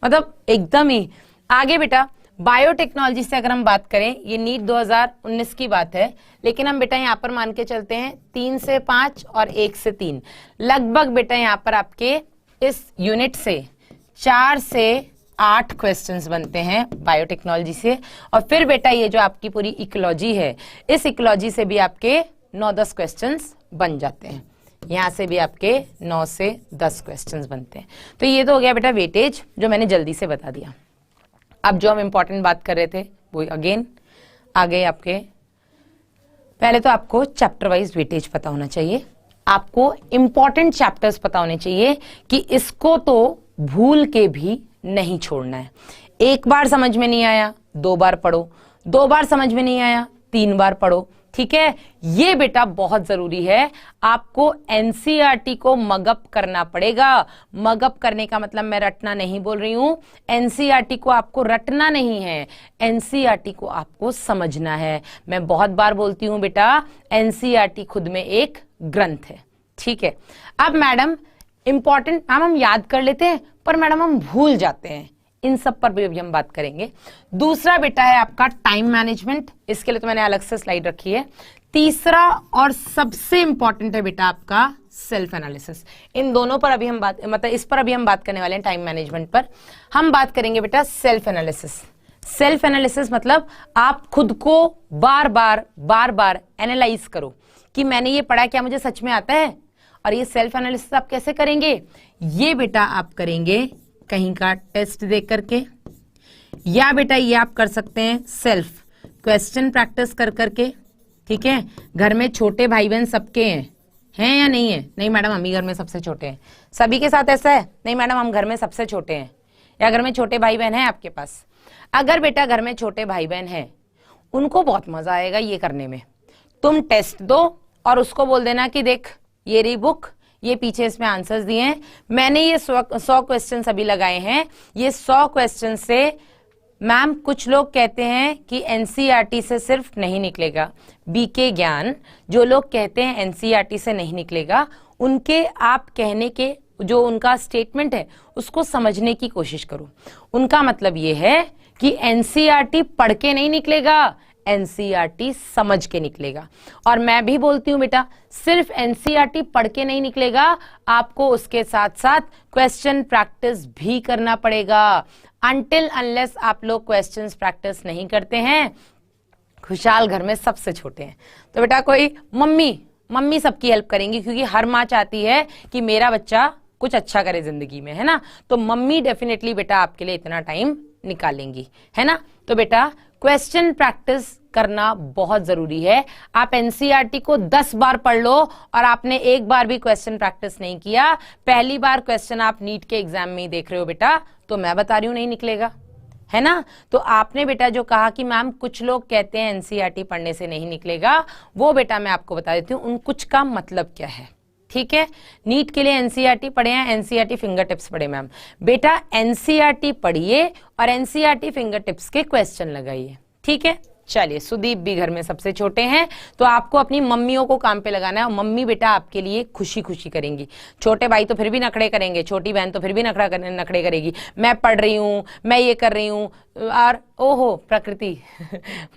मतलब एकदम ही आगे। बेटा बायोटेक्नोलॉजी से अगर हम बात करें, ये नीट 2019 की बात है, लेकिन हम बेटा यहाँ पर मान के चलते हैं 3 से 5 और 1 से 3, लगभग बेटा यहाँ पर आपके इस यूनिट से 4 से 8 क्वेश्चंस बनते हैं बायोटेक्नोलॉजी से। और फिर बेटा ये जो आपकी पूरी इकोलॉजी है, इस इकोलॉजी से भी आपके 9-10 क्वेश्चंस बन जाते हैं। यहां से भी आपके 9 से 10 क्वेश्चंस बनते हैं। तो ये तो हो गया बेटा वेटेज, जो मैंने जल्दी से बता दिया। अब जो हम इंपॉर्टेंट बात कर रहे थे वो अगेन आ गए आपके। पहले तो आपको चैप्टर वाइज वेटेज पता होना चाहिए, आपको इंपॉर्टेंट चैप्टर्स पता होने चाहिए कि इसको तो भूल के भी नहीं छोड़ना है। एक बार समझ में नहीं आया 2 बार पढ़ो, 2 बार समझ में नहीं आया 3 बार पढ़ो। ठीक है, ये बेटा बहुत जरूरी है। आपको एनसीईआरटी को मगअप करना पड़ेगा। मगअप करने का मतलब मैं रटना नहीं बोल रही हूं, एनसीईआरटी को आपको रटना नहीं है, एनसीईआरटी को आपको समझना है। मैं बहुत बार बोलती हूं बेटा, एनसीईआरटी खुद में एक ग्रंथ है। ठीक है, अब मैडम इंपॉर्टेंट हम याद कर लेते हैं, पर मैडम हम भूल जाते हैं, इन सब पर भी अभी हम बात करेंगे। दूसरा बेटा है आपका टाइम मैनेजमेंट, इसके लिए तो मैंने अलग से स्लाइड रखी है। तीसरा और सबसे इंपॉर्टेंट है बेटा आपका सेल्फ एनालिसिस। इन दोनों पर अभी हम बात, मतलब इस पर अभी हम बात करने वाले हैं, टाइम मैनेजमेंट पर हम बात करेंगे बेटा सेल्फ एनालिसिस। सेल्फ एनालिसिस मतलब आप खुद को बार बार एनालाइज करो कि मैंने ये पढ़ा, क्या मुझे सच में आता है। और ये सेल्फ एनालिसिस आप कैसे करेंगे? ये बेटा आप करेंगे कहीं का टेस्ट देख करके, या बेटा ये आप कर सकते हैं सेल्फ क्वेश्चन प्रैक्टिस कर करके। ठीक है, घर में छोटे भाई बहन सबके हैं या नहीं है? नहीं मैडम हम ही घर में सबसे छोटे हैं। सभी के साथ ऐसा है? नहीं मैडम हम घर में सबसे छोटे हैं। या घर में छोटे भाई बहन हैं आपके पास? अगर बेटा घर में छोटे भाई बहन हैं, उनको बहुत मजा आएगा ये करने में, तुम टेस्ट दो और उसको बोल देना कि देख ये रही बुक, ये पीछे इसमें आंसर्स दिए हैं, मैंने ये 100 क्वेश्चन अभी लगाए हैं, ये 100 क्वेश्चन से मैम कुछ लोग कहते हैं कि एनसीईआरटी से सिर्फ नहीं निकलेगा, बीके ज्ञान जो लोग कहते हैं एनसीईआरटी से नहीं निकलेगा, उनके आप कहने के जो उनका स्टेटमेंट है उसको समझने की कोशिश करो। उनका मतलब ये है कि एनसीईआरटी पढ़ के नहीं निकलेगा, एनसीईआरटी समझ के निकलेगा। और मैं भी बोलती हूं बेटा सिर्फ एनसीईआरटी पढ़ के नहीं निकलेगा, आपको उसके साथ साथ क्वेश्चन प्रैक्टिस भी करना पड़ेगा। अनटिल अनलेस आप लोग क्वेश्चंस प्रैक्टिस नहीं करते हैं, खुशहाल घर में सबसे छोटे हैं, तो बेटा कोई मम्मी सबकी हेल्प करेंगी, क्योंकि हर माँ चाहती है कि मेरा बच्चा कुछ अच्छा करे जिंदगी में, है ना। तो मम्मी डेफिनेटली बेटा आपके लिए इतना टाइम निकालेंगी, है ना। तो बेटा क्वेश्चन प्रैक्टिस करना बहुत जरूरी है। आप एनसीईआरटी को 10 बार पढ़ लो और आपने एक बार भी क्वेश्चन प्रैक्टिस नहीं किया, पहली बार क्वेश्चन आप नीट के एग्जाम में ही देख रहे हो बेटा, तो मैं बता रही हूं नहीं निकलेगा, है ना। तो आपने बेटा जो कहा कि मैम कुछ लोग कहते हैं एनसीईआरटी पढ़ने से नहीं निकलेगा, वो बेटा मैं आपको बता देती हूँ उन कुछ का मतलब क्या है, ठीक है। नीट के लिए एनसीईआरटी पढ़े हैं, एनसीईआरटी फिंगर टिप्स पढ़े मैम, बेटा एनसीईआरटी पढ़िए और एनसीईआरटी फिंगर टिप्स के क्वेश्चन लगाइए, ठीक है। चलिए, सुदीप भी घर में सबसे छोटे हैं, तो आपको अपनी मम्मियों को काम पे लगाना है और मम्मी बेटा आपके लिए खुशी खुशी करेंगी। छोटे भाई तो फिर भी नखड़े करेंगे, छोटी बहन तो फिर भी नखड़े करेगी, मैं पढ़ रही हूँ, मैं ये कर रही हूँ, और ओहो प्रकृति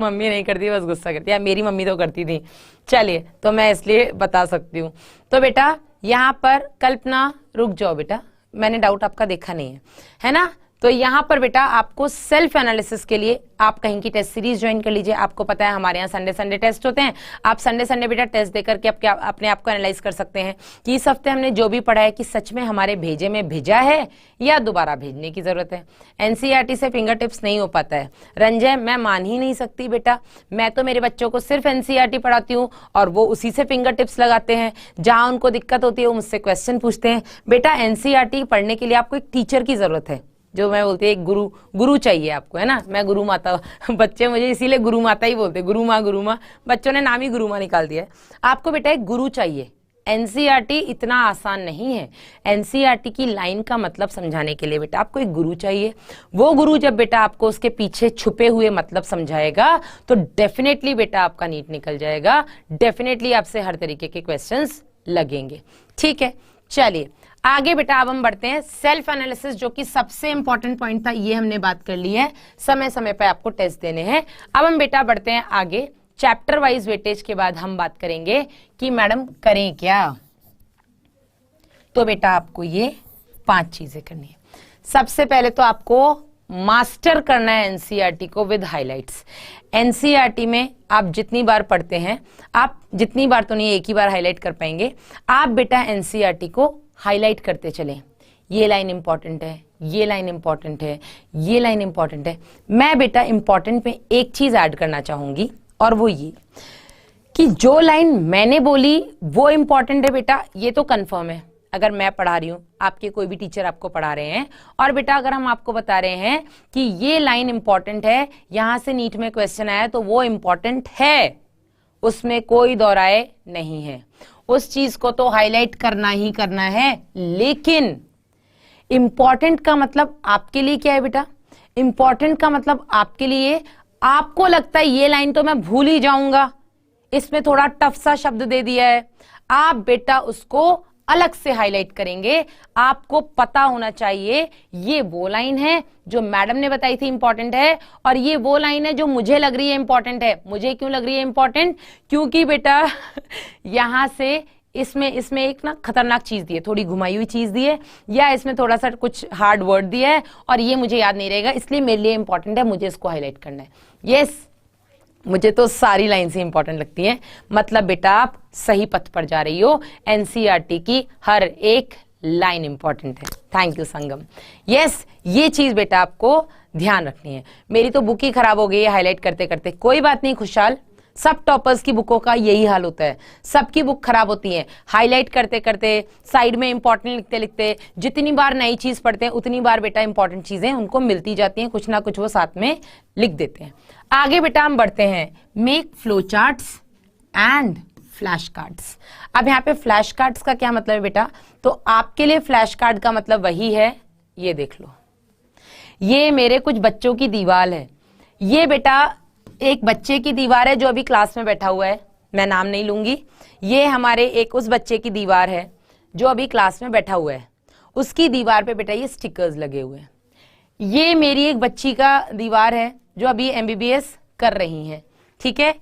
मम्मी नहीं करती, बस गुस्सा करती है, मेरी मम्मी तो करती थी। चलिए, तो मैं इसलिए बता सकती हूँ। तो बेटा यहाँ पर कल्पना रुक जाओ बेटा, मैंने डाउट आपका देखा नहीं है ना। तो यहाँ पर बेटा आपको सेल्फ एनालिसिस के लिए आप कहीं की टेस्ट सीरीज ज्वाइन कर लीजिए। आपको पता है हमारे यहाँ संडे टेस्ट होते हैं, आप संडे बेटा टेस्ट देकर के अपने आप को एनालाइज कर सकते हैं कि इस हफ्ते हमने जो भी पढ़ा है कि सच में हमारे भेजे में भेजा है या दोबारा भेजने की जरूरत है। एनसीईआरटी से फिंगर टिप्स नहीं हो पाता है रंजय, मैं मान ही नहीं सकती बेटा, मैं तो मेरे बच्चों को सिर्फ एनसीईआरटी पढ़ाती हूँ और वो उसी से फिंगर टिप्स लगाते हैं, जहां उनको दिक्कत होती है वो मुझसे क्वेश्चन पूछते हैं। बेटा एनसीईआरटी पढ़ने के लिए आपको एक टीचर की जरूरत है, जो मैं बोलती है एक गुरु चाहिए आपको, है ना। मैं गुरु माता, बच्चे मुझे इसीलिए गुरु माता ही बोलते, गुरु माँ, बच्चों ने नाम ही गुरु माँ निकाल दिया है। आपको बेटा एक गुरु चाहिए। एनसीईआरटी इतना आसान नहीं है, एनसीईआरटी की लाइन का मतलब समझाने के लिए बेटा आपको एक गुरु चाहिए। वो गुरु जब बेटा आपको उसके पीछे छुपे हुए मतलब समझाएगा तो डेफिनेटली बेटा आपका नीट निकल जाएगा, डेफिनेटली आपसे हर तरीके के क्वेश्चंस लगेंगे, ठीक है। चलिए आगे बेटा अब हम बढ़ते हैं सेल्फ एनालिसिस, जो कि सबसे इंपॉर्टेंट पॉइंट था, ये हमने बात कर ली है, समय समय पे आपको टेस्ट देने हैं। अब हम बेटा बढ़ते हैं आगे, चैप्टर वाइज वेटेज के बाद हम बात करेंगे कि मैडम करें क्या। तो बेटा आपको ये 5 चीजें करनी है। सबसे पहले तो आपको मास्टर करना है एनसीईआरटी को विद हाइलाइट्स। एनसीईआरटी में आप जितनी बार पढ़ते हैं, आप जितनी बार तो नहीं, एक ही बार हाईलाइट कर पाएंगे, आप बेटा एनसीईआरटी को हाईलाइट करते चलें। ये लाइन इंपॉर्टेंट है, ये लाइन इंपॉर्टेंट है, ये लाइन इंपॉर्टेंट है। मैं बेटा इंपॉर्टेंट में एक चीज ऐड करना चाहूंगी और वो ये कि जो लाइन मैंने बोली वो इंपॉर्टेंट है बेटा, ये तो कंफर्म है। अगर मैं पढ़ा रही हूं, आपके कोई भी टीचर आपको पढ़ा रहे हैं और बेटा अगर हम आपको बता रहे हैं कि ये लाइन इंपॉर्टेंट है, यहां से नीट में क्वेश्चन आया तो वो इंपॉर्टेंट है, उसमें कोई दौराए नहीं है, उस चीज को तो हाईलाइट करना ही करना है। लेकिन इंपॉर्टेंट का मतलब आपके लिए क्या है बेटा? इंपॉर्टेंट का मतलब आपके लिए, आपको लगता है ये लाइन तो मैं भूल ही जाऊंगा, इसमें थोड़ा टफ सा शब्द दे दिया है, आप बेटा उसको अलग से हाईलाइट करेंगे। आपको पता होना चाहिए ये वो लाइन है जो मैडम ने बताई थी इंपॉर्टेंट है, और ये वो लाइन है जो मुझे लग रही है इंपॉर्टेंट है। मुझे क्यों लग रही है इंपॉर्टेंट? क्योंकि बेटा यहां से इसमें एक ना खतरनाक चीज दी है, थोड़ी घुमाई हुई चीज दी है, या इसमें थोड़ा सा कुछ हार्ड वर्ड दिया है और ये मुझे याद नहीं रहेगा, इसलिए मेरे लिए इंपॉर्टेंट है, मुझे इसको हाईलाइट करना है। यस, मुझे तो सारी लाइन से इंपॉर्टेंट लगती है। मतलब बेटा आप सही पथ पर जा रही हो, एनसीईआरटी की हर एक लाइन इंपॉर्टेंट है। Thank you Sangam. यस, ये चीज बेटा आपको ध्यान रखनी है। मेरी तो बुक ही खराब हो गई है हाईलाइट करते करते। कोई बात नहीं खुशहाल, सब टॉपर्स की बुकों का यही हाल होता है, सबकी बुक खराब होती है हाईलाइट करते करते, साइड में इंपॉर्टेंट लिखते लिखते। जितनी बार नई चीज पढ़ते हैं उतनी बार बेटा इंपॉर्टेंट चीजें उनको मिलती जाती हैं, कुछ ना कुछ वो साथ में लिख देते हैं। आगे बेटा हम बढ़ते हैं, make flow charts and flash cards. अब यहाँ पे फ्लैश कार्ड्स का क्या मतलब है बेटा, तो आपके लिए फ्लैश कार्ड का मतलब वही है, ये देख लो, ये मेरे कुछ बच्चों की दीवार है। ये बेटा एक बच्चे की दीवार है जो अभी क्लास में बैठा हुआ है, मैं नाम नहीं लूंगी। ये हमारे एक उस बच्चे की दीवार है जो अभी क्लास में बैठा हुआ है, उसकी दीवार पे बेटा ये स्टिकर्स लगे हुए हैं। ये मेरी एक बच्ची का दीवार है जो अभी एमबीबीएस कर रही है, ठीक है।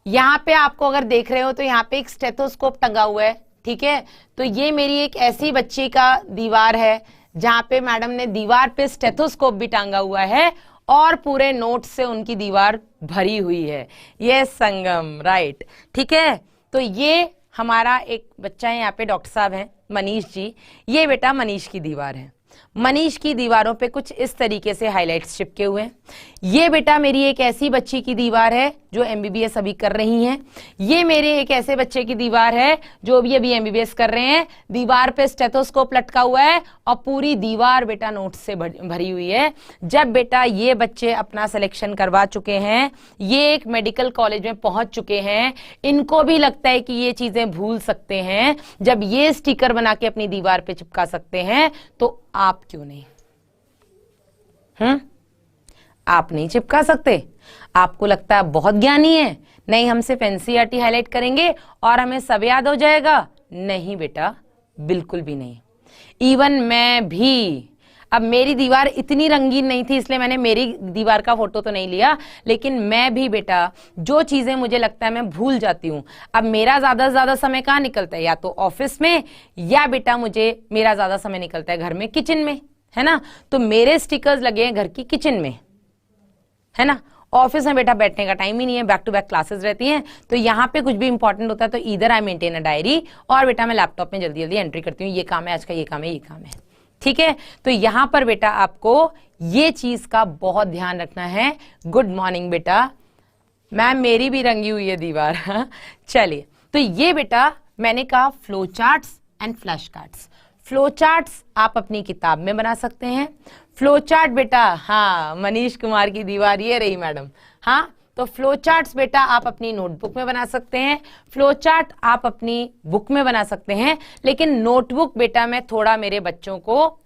यहाँ पे आपको अगर देख रहे हो तो यहाँ पे एक स्टेथोस्कोप टंगा हुआ है, ठीक है। तो ये मेरी एक ऐसी बच्ची का दीवार है जहाँ पे मैडम ने दीवार पे स्टेथोस्कोप भी टांगा हुआ है और पूरे नोट्स से उनकी दीवार भरी हुई है। ये संगम, राइट, ठीक है। तो ये हमारा एक बच्चा है, यहाँ पे डॉक्टर साहब हैं मनीष जी, ये बेटा मनीष की दीवार है। मनीष की दीवारों पे कुछ इस तरीके से हाइलाइट्स चिपके हुए हैं। ये बेटा मेरी एक ऐसी बच्ची की दीवार है जो एमबीबीएस अभी कर रही हैं। ये मेरे एक ऐसे बच्चे की दीवार है जो अभी एमबीबीएस कर रहे हैं। दीवार पे स्टेथोस्कोप लटका हुआ है और पूरी दीवार बेटा नोट्स से भरी हुई है। जब बेटा ये बच्चे अपना सिलेक्शन करवा चुके हैं, ये एक मेडिकल कॉलेज में पहुंच चुके हैं, इनको भी लगता है कि ये चीजें भूल सकते हैं, जब ये स्टिकर बना के अपनी दीवार पे चिपका सकते हैं, तो आप क्यों नहीं? आप नहीं चिपका सकते? आपको लगता है बहुत ज्ञानी है, नहीं हम सिर्फ एनसीईआरटी हाईलाइट करेंगे और हमें सब याद हो जाएगा? नहीं बेटा, बिल्कुल भी नहीं। इवन मैं भी, अब मेरी दीवार इतनी रंगीन नहीं थी इसलिए मैंने मेरी दीवार का फोटो तो नहीं लिया, लेकिन मैं भी बेटा जो चीजें मुझे लगता है मैं भूल जाती हूँ। अब मेरा ज्यादा से ज्यादा समय कहाँ निकलता है, या तो ऑफिस में, या बेटा मुझे मेरा ज्यादा समय निकलता है घर में, किचन में, है ना। तो मेरे स्टिकर्स लगे हैं घर की किचन में, है ना। ऑफिस में बेटा बैठने का टाइम ही नहीं है, बैक टू बैक क्लासेस रहती हैं, तो यहाँ पे कुछ भी इंपॉर्टेंट होता है तो इधर आई मेंटेन अ डायरी, और बेटा मैं लैपटॉप में जल्दी जल्दी एंट्री करती हूँ, ये काम है आज का, ये काम है, ये काम है, ठीक है। तो यहां पर बेटा आपको ये चीज का बहुत ध्यान रखना है। गुड मॉर्निंग बेटा, मैम मेरी भी रंगी हुई है दीवार। चलिए, तो ये बेटा मैंने कहा flow charts and flash cards. Flow charts आप अपनी किताब में बना सकते हैं। फ्लो चार्ट बेटा, हाँ मनीष कुमार की दीवार ये रही मैडम, हाँ। तो फ्लो चार्ट्स बेटा आप अपनी नोटबुक में बना सकते हैं, फ्लो चार्ट आप अपनी बुक में बना सकते हैं, लेकिन नोटबुक बेटा मैं थोड़ा मेरे बच्चों को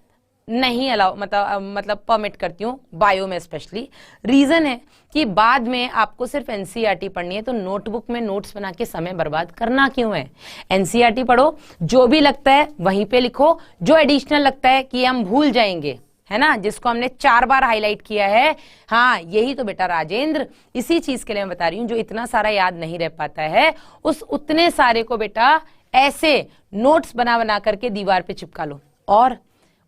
नहीं अलाउ मतलब परमिट करती हूँ, बायो में स्पेशली। रीजन है कि बाद में आपको सिर्फ एनसीईआरटी पढ़नी है, तो नोटबुक में नोट्स बना के समय बर्बाद करना क्यों है। एनसीईआरटी पढ़ो, जो भी लगता है वहीं पे लिखो, जो एडिशनल लगता है कि हम भूल जाएंगे, है ना, जिसको हमने 4 बार हाईलाइट किया है, हाँ यही तो बेटा राजेंद्र, इसी चीज के लिए मैं बता रही हूँ, जो इतना सारा याद नहीं रह पाता है उस उतने सारे को बेटा ऐसे नोट्स बना बना करके दीवार पे चिपका लो, और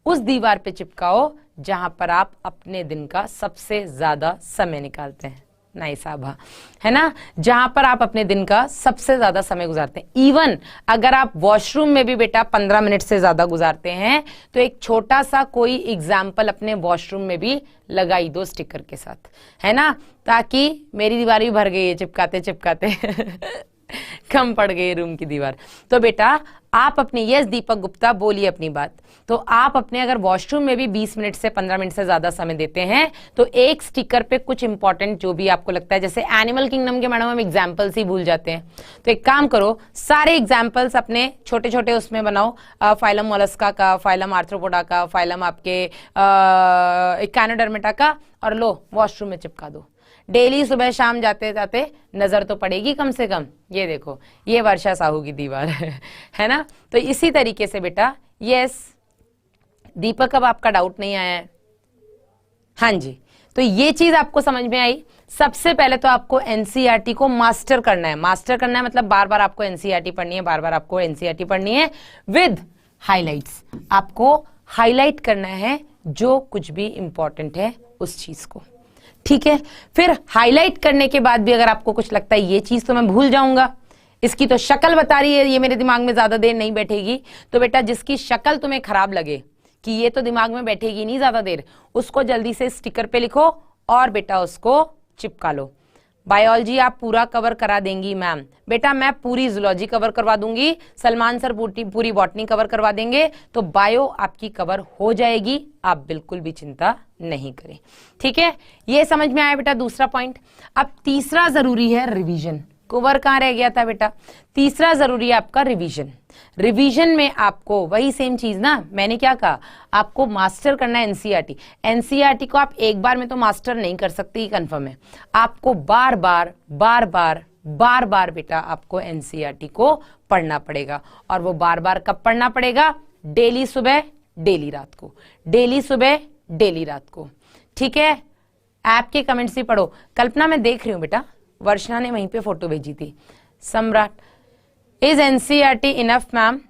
उस दीवार पे चिपकाओ जहां पर आप अपने दिन का सबसे ज्यादा समय निकालते हैं। नाइस आभा, है ना, जहां पर आप अपने दिन का सबसे ज्यादा समय गुजारते हैं। इवन अगर आप वॉशरूम में भी बेटा 15 मिनट से ज्यादा गुजारते हैं तो एक छोटा सा कोई एग्जाम्पल अपने वॉशरूम में भी लगाई दो स्टिकर के साथ, है ना, ताकि मेरी दीवार भी भर गई है चिपकाते चिपकाते कम पड़ गई रूम की दीवार। तो बेटा आप अपने, यस दीपक गुप्ता बोलिए अपनी बात, तो आप अपने अगर वॉशरूम में भी 20 मिनट से 15 मिनट से ज्यादा समय देते हैं तो एक स्टिकर पे कुछ इंपॉर्टेंट जो भी आपको लगता है, जैसे एनिमल किंगडम के मैडम हम एग्जाम्पल्स ही भूल जाते हैं, तो एक काम करो सारे एग्जाम्पल्स अपने छोटे छोटे उसमें बनाओ, फाइलम मोलस्का का, फाइलम आर्थ्रोपोडा का, फाइलम आपके इकानोडर्मेटा का, और लो वॉशरूम में चिपका दो। डेली सुबह शाम जाते जाते नजर तो पड़ेगी कम से कम। ये देखो ये वर्षा साहू की दीवार है ना। तो इसी तरीके से बेटा, यस दीपक अब आपका डाउट नहीं आया है, हाँ जी, तो ये चीज आपको समझ में आई। सबसे पहले तो आपको एनसीईआरटी को मास्टर करना है। मास्टर करना है मतलब बार बार आपको एनसीईआरटी पढ़नी है, बार बार आपको एनसीईआरटी पढ़नी है विद हाइलाइट्स। आपको हाईलाइट करना है जो कुछ भी इंपॉर्टेंट है उस चीज को, ठीक है। फिर हाईलाइट करने के बाद भी अगर आपको कुछ लगता है ये चीज तो मैं भूल जाऊंगा, इसकी तो शक्ल बता रही है, ये मेरे दिमाग में ज्यादा देर नहीं बैठेगी, तो बेटा जिसकी शक्ल तुम्हें खराब लगे कि ये तो दिमाग में बैठेगी नहीं ज्यादा देर, उसको जल्दी से स्टिकर पे लिखो और बेटा उसको चिपका लो। बायोलॉजी आप पूरा कवर करा देंगी मैम? बेटा मैं पूरी जूलॉजी कवर करवा दूंगी, सलमान सर पूरी बॉटनी कवर करवा देंगे, तो बायो आपकी कवर हो जाएगी, आप बिल्कुल भी चिंता नहीं करें, ठीक है। ये समझ में आया बेटा दूसरा पॉइंट। अब तीसरा जरूरी है रिवीजन। कुंवर कहाँ रह गया था बेटा। तीसरा जरूरी है आपका रिवीजन। रिवीजन में आपको वही सेम चीज ना, मैंने क्या कहा, आपको मास्टर करना है एनसीईआरटी। एनसीईआरटी को आप एक बार में तो मास्टर नहीं कर सकते, ये कंफर्म है। आपको बार बार बेटा आपको एनसीईआरटी को पढ़ना पड़ेगा। और वो बार बार कब पढ़ना पड़ेगा? डेली सुबह, डेली रात को, डेली सुबह, डेली रात को। ठीक है, ऐप के कमेंट्स भी पढ़ो। कल्पना मैं देख रही हूं बेटा, वर्षना ने वहीं पे फोटो भेजी थी। Samrat, is NCERT enough ma'am?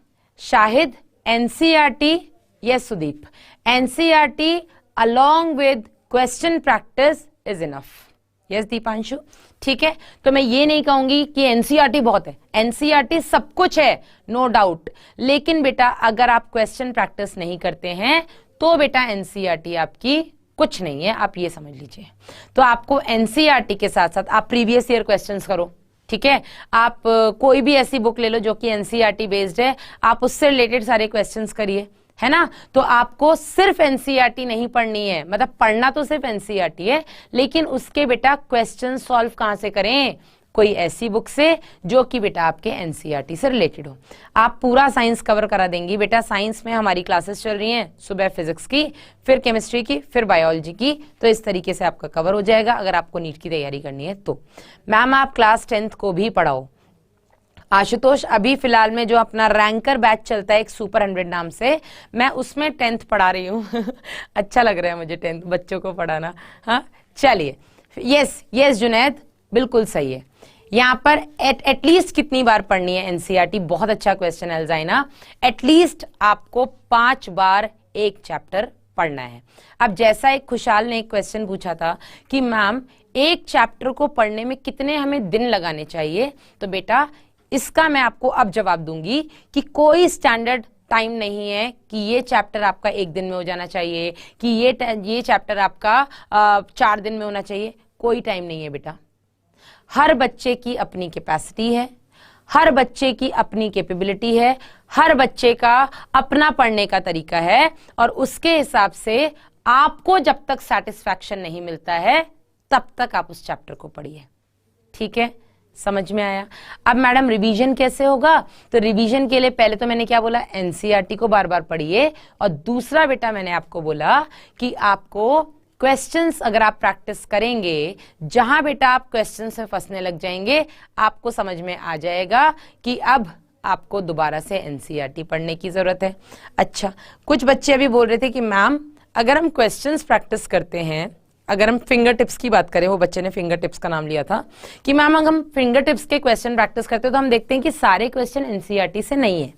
Shahid, NCERT, yes Sudeep, NCERT along with question practice is enough। Yes Deepanshu, ठीक है। तो मैं ये नहीं कहूंगी कि एनसीईआरटी बहुत है, एनसीईआरटी सब कुछ है, नो डाउट। लेकिन बेटा अगर आप क्वेश्चन प्रैक्टिस नहीं करते हैं तो बेटा एनसीईआरटी आपकी कुछ नहीं है, आप ये समझ लीजिए। तो आपको एनसीईआरटी के साथ साथ आप प्रीवियस ईयर क्वेश्चंस करो। ठीक है, आप कोई भी ऐसी बुक ले लो जो कि एनसीईआरटी बेस्ड है, आप उससे रिलेटेड सारे क्वेश्चंस करिए, है ना। तो आपको सिर्फ एनसीईआरटी नहीं पढ़नी है, मतलब पढ़ना तो सिर्फ एनसीईआरटी है, लेकिन उसके बेटा क्वेश्चन सॉल्व कहां से करें? कोई ऐसी बुक से जो कि बेटा आपके एनसीईआरटी से रिलेटेड हो। आप पूरा साइंस कवर करा देंगी बेटा। साइंस में हमारी क्लासेस चल रही हैं, सुबह फिजिक्स की, फिर केमिस्ट्री की, फिर बायोलॉजी की। तो इस तरीके से आपका कवर हो जाएगा अगर आपको नीट की तैयारी करनी है तो। मैम आप क्लास 10th को भी पढ़ाओ। आशुतोष, अभी फिलहाल में जो अपना रैंकर बैच चलता है एक सुपर 100 नाम से, मैं उसमें 10th पढ़ा रही हूँ। अच्छा लग रहा है मुझे 10th बच्चों को पढ़ाना। हाँ चलिए, यस यस जुनैद, बिल्कुल सही है। यहाँ पर एटलीस्ट कितनी बार पढ़नी है एनसीईआरटी? बहुत अच्छा क्वेश्चन है अल्जाइना। एटलीस्ट आपको 5 बार एक चैप्टर पढ़ना है। अब जैसा एक खुशहाल ने एक क्वेश्चन पूछा था कि मैम एक चैप्टर को पढ़ने में कितने हमें दिन लगाने चाहिए, तो बेटा इसका मैं आपको अब जवाब दूंगी कि कोई स्टैंडर्ड टाइम नहीं है कि ये चैप्टर आपका 1 दिन में हो जाना चाहिए, कि ये चैप्टर आपका 4 दिन में होना चाहिए। कोई टाइम नहीं है बेटा। हर बच्चे की अपनी कैपेसिटी है, हर बच्चे की अपनी कैपेबिलिटी है, हर बच्चे का अपना पढ़ने का तरीका है, और उसके हिसाब से आपको जब तक सेटिस्फैक्शन नहीं मिलता है तब तक आप उस चैप्टर को पढ़िए। ठीक है, समझ में आया? अब मैडम रिवीजन कैसे होगा? तो रिवीजन के लिए पहले तो मैंने क्या बोला, एनसीईआरटी को बार बार पढ़िए, और दूसरा बेटा मैंने आपको बोला कि आपको क्वेश्चंस अगर आप प्रैक्टिस करेंगे, जहां बेटा आप क्वेश्चंस में फंसने लग जाएंगे, आपको समझ में आ जाएगा कि अब आपको दोबारा से एनसीईआरटी पढ़ने की जरूरत है। अच्छा, कुछ बच्चे अभी बोल रहे थे कि मैम अगर हम क्वेश्चंस प्रैक्टिस करते हैं, अगर हम फिंगर टिप्स की बात करें, वो बच्चे ने फिंगर टिप्स का नाम लिया था, कि मैम अगर हम फिंगर टिप्स के क्वेश्चन प्रैक्टिस करते हैं तो हम देखते हैं कि सारे क्वेश्चन एनसीईआरटी से नहीं है।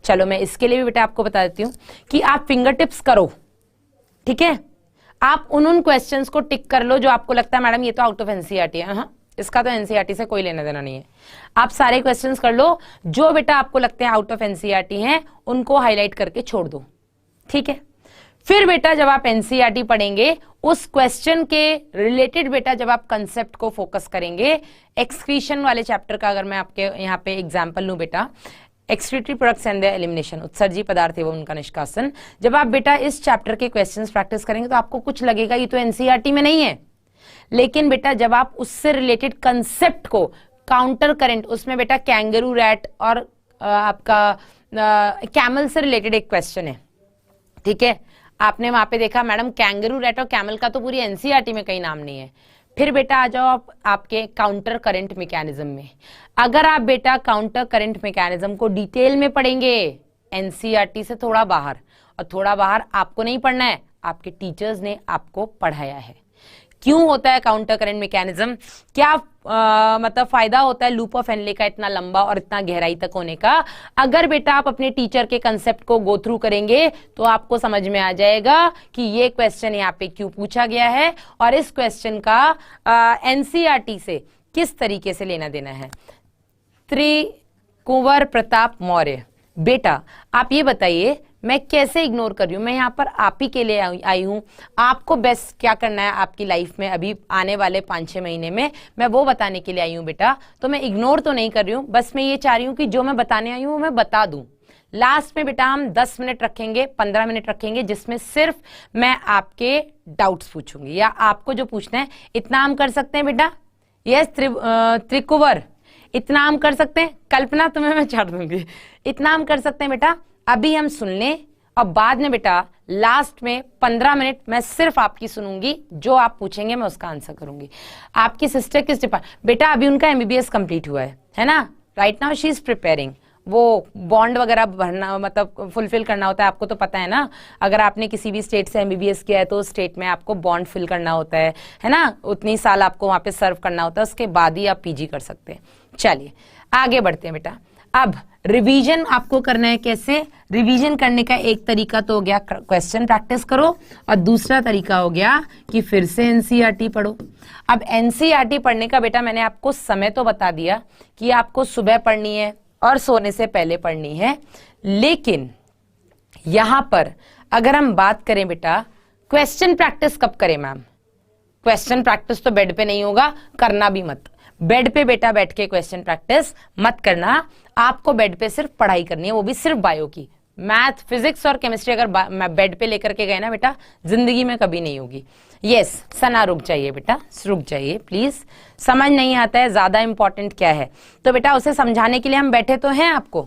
चलो मैं इसके लिए भी बेटा आपको बता देती हूँ कि आप फिंगर टिप्स करो। ठीक है, आप उन क्वेश्चंस को टिक कर लो जो आपको लगता है मैडम ये तो आउट ऑफ एनसीईआरटी है, हाँ इसका तो एनसीईआरटी से कोई लेना देना नहीं है। आप सारे क्वेश्चंस कर लो जो बेटा आपको लगते हैं आउट ऑफ एनसीईआरटी हैं, उनको हाईलाइट करके छोड़ दो। ठीक है, फिर बेटा जब आप एनसीईआरटी पढ़ेंगे उस क्वेश्चन के रिलेटेड बेटा जब आप कंसेप्ट को फोकस करेंगे, एक्सक्रीशन वाले चैप्टर का अगर मैं आपके यहाँ पे एग्जाम्पल लूं बेटा, excretory products and their elimination, उत्सर्जी पदार्थ एवं उनका निष्कासन, जब आप बेटा इस चैप्टर के क्वेश्चंस प्रैक्टिस करेंगे तो आपको कुछ लगेगा ये तो एनसीईआरटी में नहीं है, लेकिन बेटा जब आप उससे रिलेटेड कंसेप्ट को, काउंटर करंट, उसमें बेटा कैंगरू रैट और आपका कैमल से रिलेटेड एक क्वेश्चन है। ठीक है, आपने वहां पे देखा मैडम कैंगरू रैट और कैमल का तो पूरी एनसीईआरटी में कहीं नाम नहीं है। फिर बेटा आ जाओ आप आपके काउंटर करंट मैकेनिज्म में। अगर आप बेटा काउंटर करंट मैकेनिज्म को डिटेल में पढ़ेंगे, एनसीईआरटी से थोड़ा बाहर, और थोड़ा बाहर आपको नहीं पढ़ना है, आपके टीचर्स ने आपको पढ़ाया है। क्यों होता है काउंटर करंट मैकेनिज्म, क्या मतलब फायदा होता है लूप ऑफ हेनले का इतना लंबा और इतना गहराई तक होने का? अगर बेटा आप अपने टीचर के कंसेप्ट को गो थ्रू करेंगे तो आपको समझ में आ जाएगा कि ये क्वेश्चन यहाँ पे क्यों पूछा गया है और इस क्वेश्चन का एनसीईआरटी से किस तरीके से लेना देना है। त्रिकुंवर प्रताप मौर्य, बेटा आप ये बताइए मैं कैसे इग्नोर कर रही हूं? मैं यहाँ पर आप ही के लिए आई हूं। आपको बेस्ट क्या करना है आपकी लाइफ में अभी आने वाले 5-6 महीने में, मैं वो बताने के लिए आई हूं बेटा। तो मैं इग्नोर तो नहीं कर रही हूं, बस मैं ये चाह रही हूं कि जो मैं बताने आई हूं मैं बता दूं। लास्ट में बेटा हम 10 मिनट रखेंगे, 15 मिनट रखेंगे, जिसमें सिर्फ मैं आपके डाउट्स पूछूंगी या आपको जो पूछना है इतना हम कर सकते हैं बेटा। यस त्रिकुंवर, इतना हम कर सकते हैं, कल्पना तुम्हें मैं छाड़ दूंगी, इतना हम कर सकते हैं बेटा, अभी हम सुन लें और बाद में बेटा लास्ट में 15 मिनट मैं सिर्फ आपकी सुनूंगी, जो आप पूछेंगे मैं उसका आंसर करूंगी। आपकी सिस्टर किस डिपार्टमेंट, बेटा अभी उनका एमबीबीएस कंप्लीट हुआ है ना, right now she is preparing, वो बॉन्ड वगैरह भरना मतलब फुलफिल करना होता है, आपको तो पता है ना, अगर आपने किसी भी स्टेट से एमबीबीएस किया है तो स्टेट में आपको बॉन्ड फिल करना होता है ना, उतनी साल आपको वहां पे सर्व करना होता है, उसके बाद ही आप पीजी कर सकते हैं। चलिए आगे बढ़ते हैं बेटा। अब रिवीजन आपको करना है, कैसे रिवीजन करने का एक तरीका तो हो गया क्वेश्चन प्रैक्टिस करो, और दूसरा तरीका हो गया कि फिर से एनसीईआरटी पढ़ो। अब एनसीईआरटी पढ़ने का बेटा मैंने आपको समय तो बता दिया कि आपको सुबह पढ़नी है और सोने से पहले पढ़नी है, लेकिन यहां पर अगर हम बात करें बेटा क्वेश्चन प्रैक्टिस कब करें मैम, क्वेश्चन प्रैक्टिस तो बेड पे नहीं होगा, करना भी मत, बेड पे बेटा बैठ के क्वेश्चन प्रैक्टिस मत करना, आपको बेड पे सिर्फ पढ़ाई करनी है, वो भी सिर्फ बायो की। मैथ फिजिक्स और केमिस्ट्री अगर बेड पे लेकर के गए ना बेटा, जिंदगी में कभी नहीं होगी। यस सना रुक जाइए बेटा, रुक जाइए प्लीज, समझ नहीं आता है ज्यादा इंपॉर्टेंट क्या है, तो बेटा उसे समझाने के लिए हम बैठे तो हैं, आपको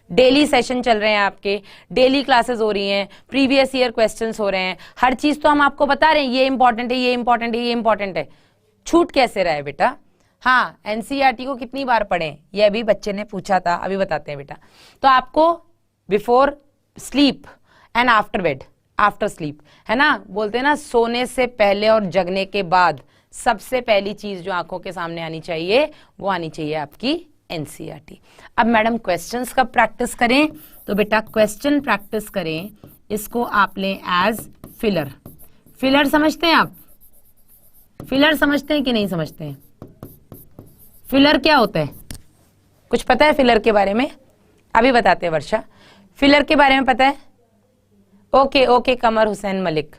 डेली सेशन चल रहे हैं, आपके डेली क्लासेस हो रही हैं, प्रीवियस ईयर क्वेश्चंस हो रहे हैं, हर चीज तो हम आपको बता रहे हैं, ये इंपॉर्टेंट है, ये इंपॉर्टेंट है, ये इंपॉर्टेंट है, छूट कैसे रहा है बेटा। हाँ एनसीईआरटी को कितनी बार पढ़ें, ये अभी बच्चे ने पूछा था, अभी बताते हैं बेटा। तो आपको before sleep and after bed, after sleep है ना, बोलते हैं ना सोने से पहले और जगने के बाद सबसे पहली चीज जो आंखों के सामने आनी चाहिए वो आनी चाहिए आपकी एनसीईआरटी। अब मैडम क्वेश्चंस कब प्रैक्टिस करें, तो बेटा क्वेश्चन प्रैक्टिस करें, इसको आप लें एज फिलर। फिलर समझते हैं आप, फिलर समझते हैं कि नहीं समझते हैं, फिलर क्या होता है, कुछ पता है फिलर के बारे में, अभी बताते हैं वर्षा, फिलर के बारे में पता है, ओके ओके कमर हुसैन मलिक,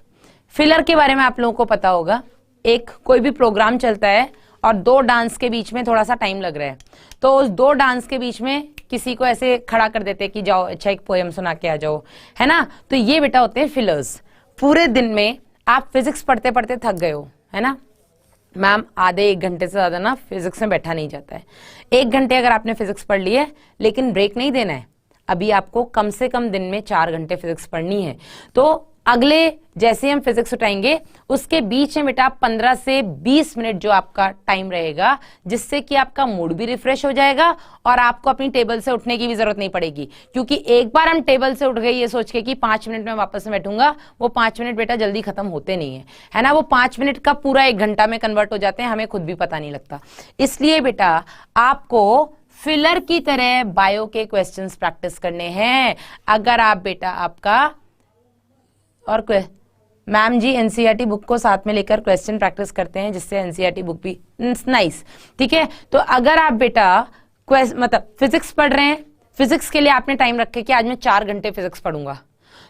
फिलर के बारे में आप लोगों को पता होगा, एक कोई भी प्रोग्राम चलता है और दो डांस के बीच में थोड़ा सा टाइम लग रहा है, तो उस दो डांस के बीच में किसी को ऐसे खड़ा कर देते कि जाओ अच्छा एक पोएम सुना के आ जाओ, है ना, तो ये बेटा होते हैं फिलर्स। पूरे दिन में आप फिजिक्स पढ़ते पढ़ते थक गए हो, है ना मैम, आधे एक घंटे से ज्यादा ना फिजिक्स में बैठा नहीं जाता है, एक घंटे अगर आपने फिजिक्स पढ़ ली है, लेकिन ब्रेक नहीं देना है, अभी आपको कम से कम दिन में 4 घंटे फिजिक्स पढ़नी है, तो अगले जैसे हम फिजिक्स उठाएंगे उसके बीच में बेटा 15 से 20 मिनट जो आपका टाइम रहेगा, जिससे कि आपका मूड भी रिफ्रेश हो जाएगा और आपको अपनी टेबल से उठने की भी जरूरत नहीं पड़ेगी, क्योंकि एक बार हम टेबल से उठ गए ये सोच के कि 5 मिनट में वापस में बैठूंगा, वो 5 मिनट बेटा जल्दी खत्म होते नहीं है ना, वो 5 मिनट का पूरा 1 घंटा में कन्वर्ट हो जाते हैं, हमें खुद भी पता नहीं लगता। इसलिए बेटा आपको फिलर की तरह बायो के क्वेश्चंस प्रैक्टिस करने हैं। अगर आप बेटा आपका और मैम जी एनसीईआरटी बुक को साथ में लेकर क्वेश्चन प्रैक्टिस करते हैं, जिससे एनसीईआरटी बुक भी नाइस, ठीक है। तो अगर आप बेटा मतलब फिजिक्स पढ़ रहे हैं, फिजिक्स के लिए आपने टाइम रखे कि आज मैं 4 घंटे फिजिक्स पढ़ूंगा,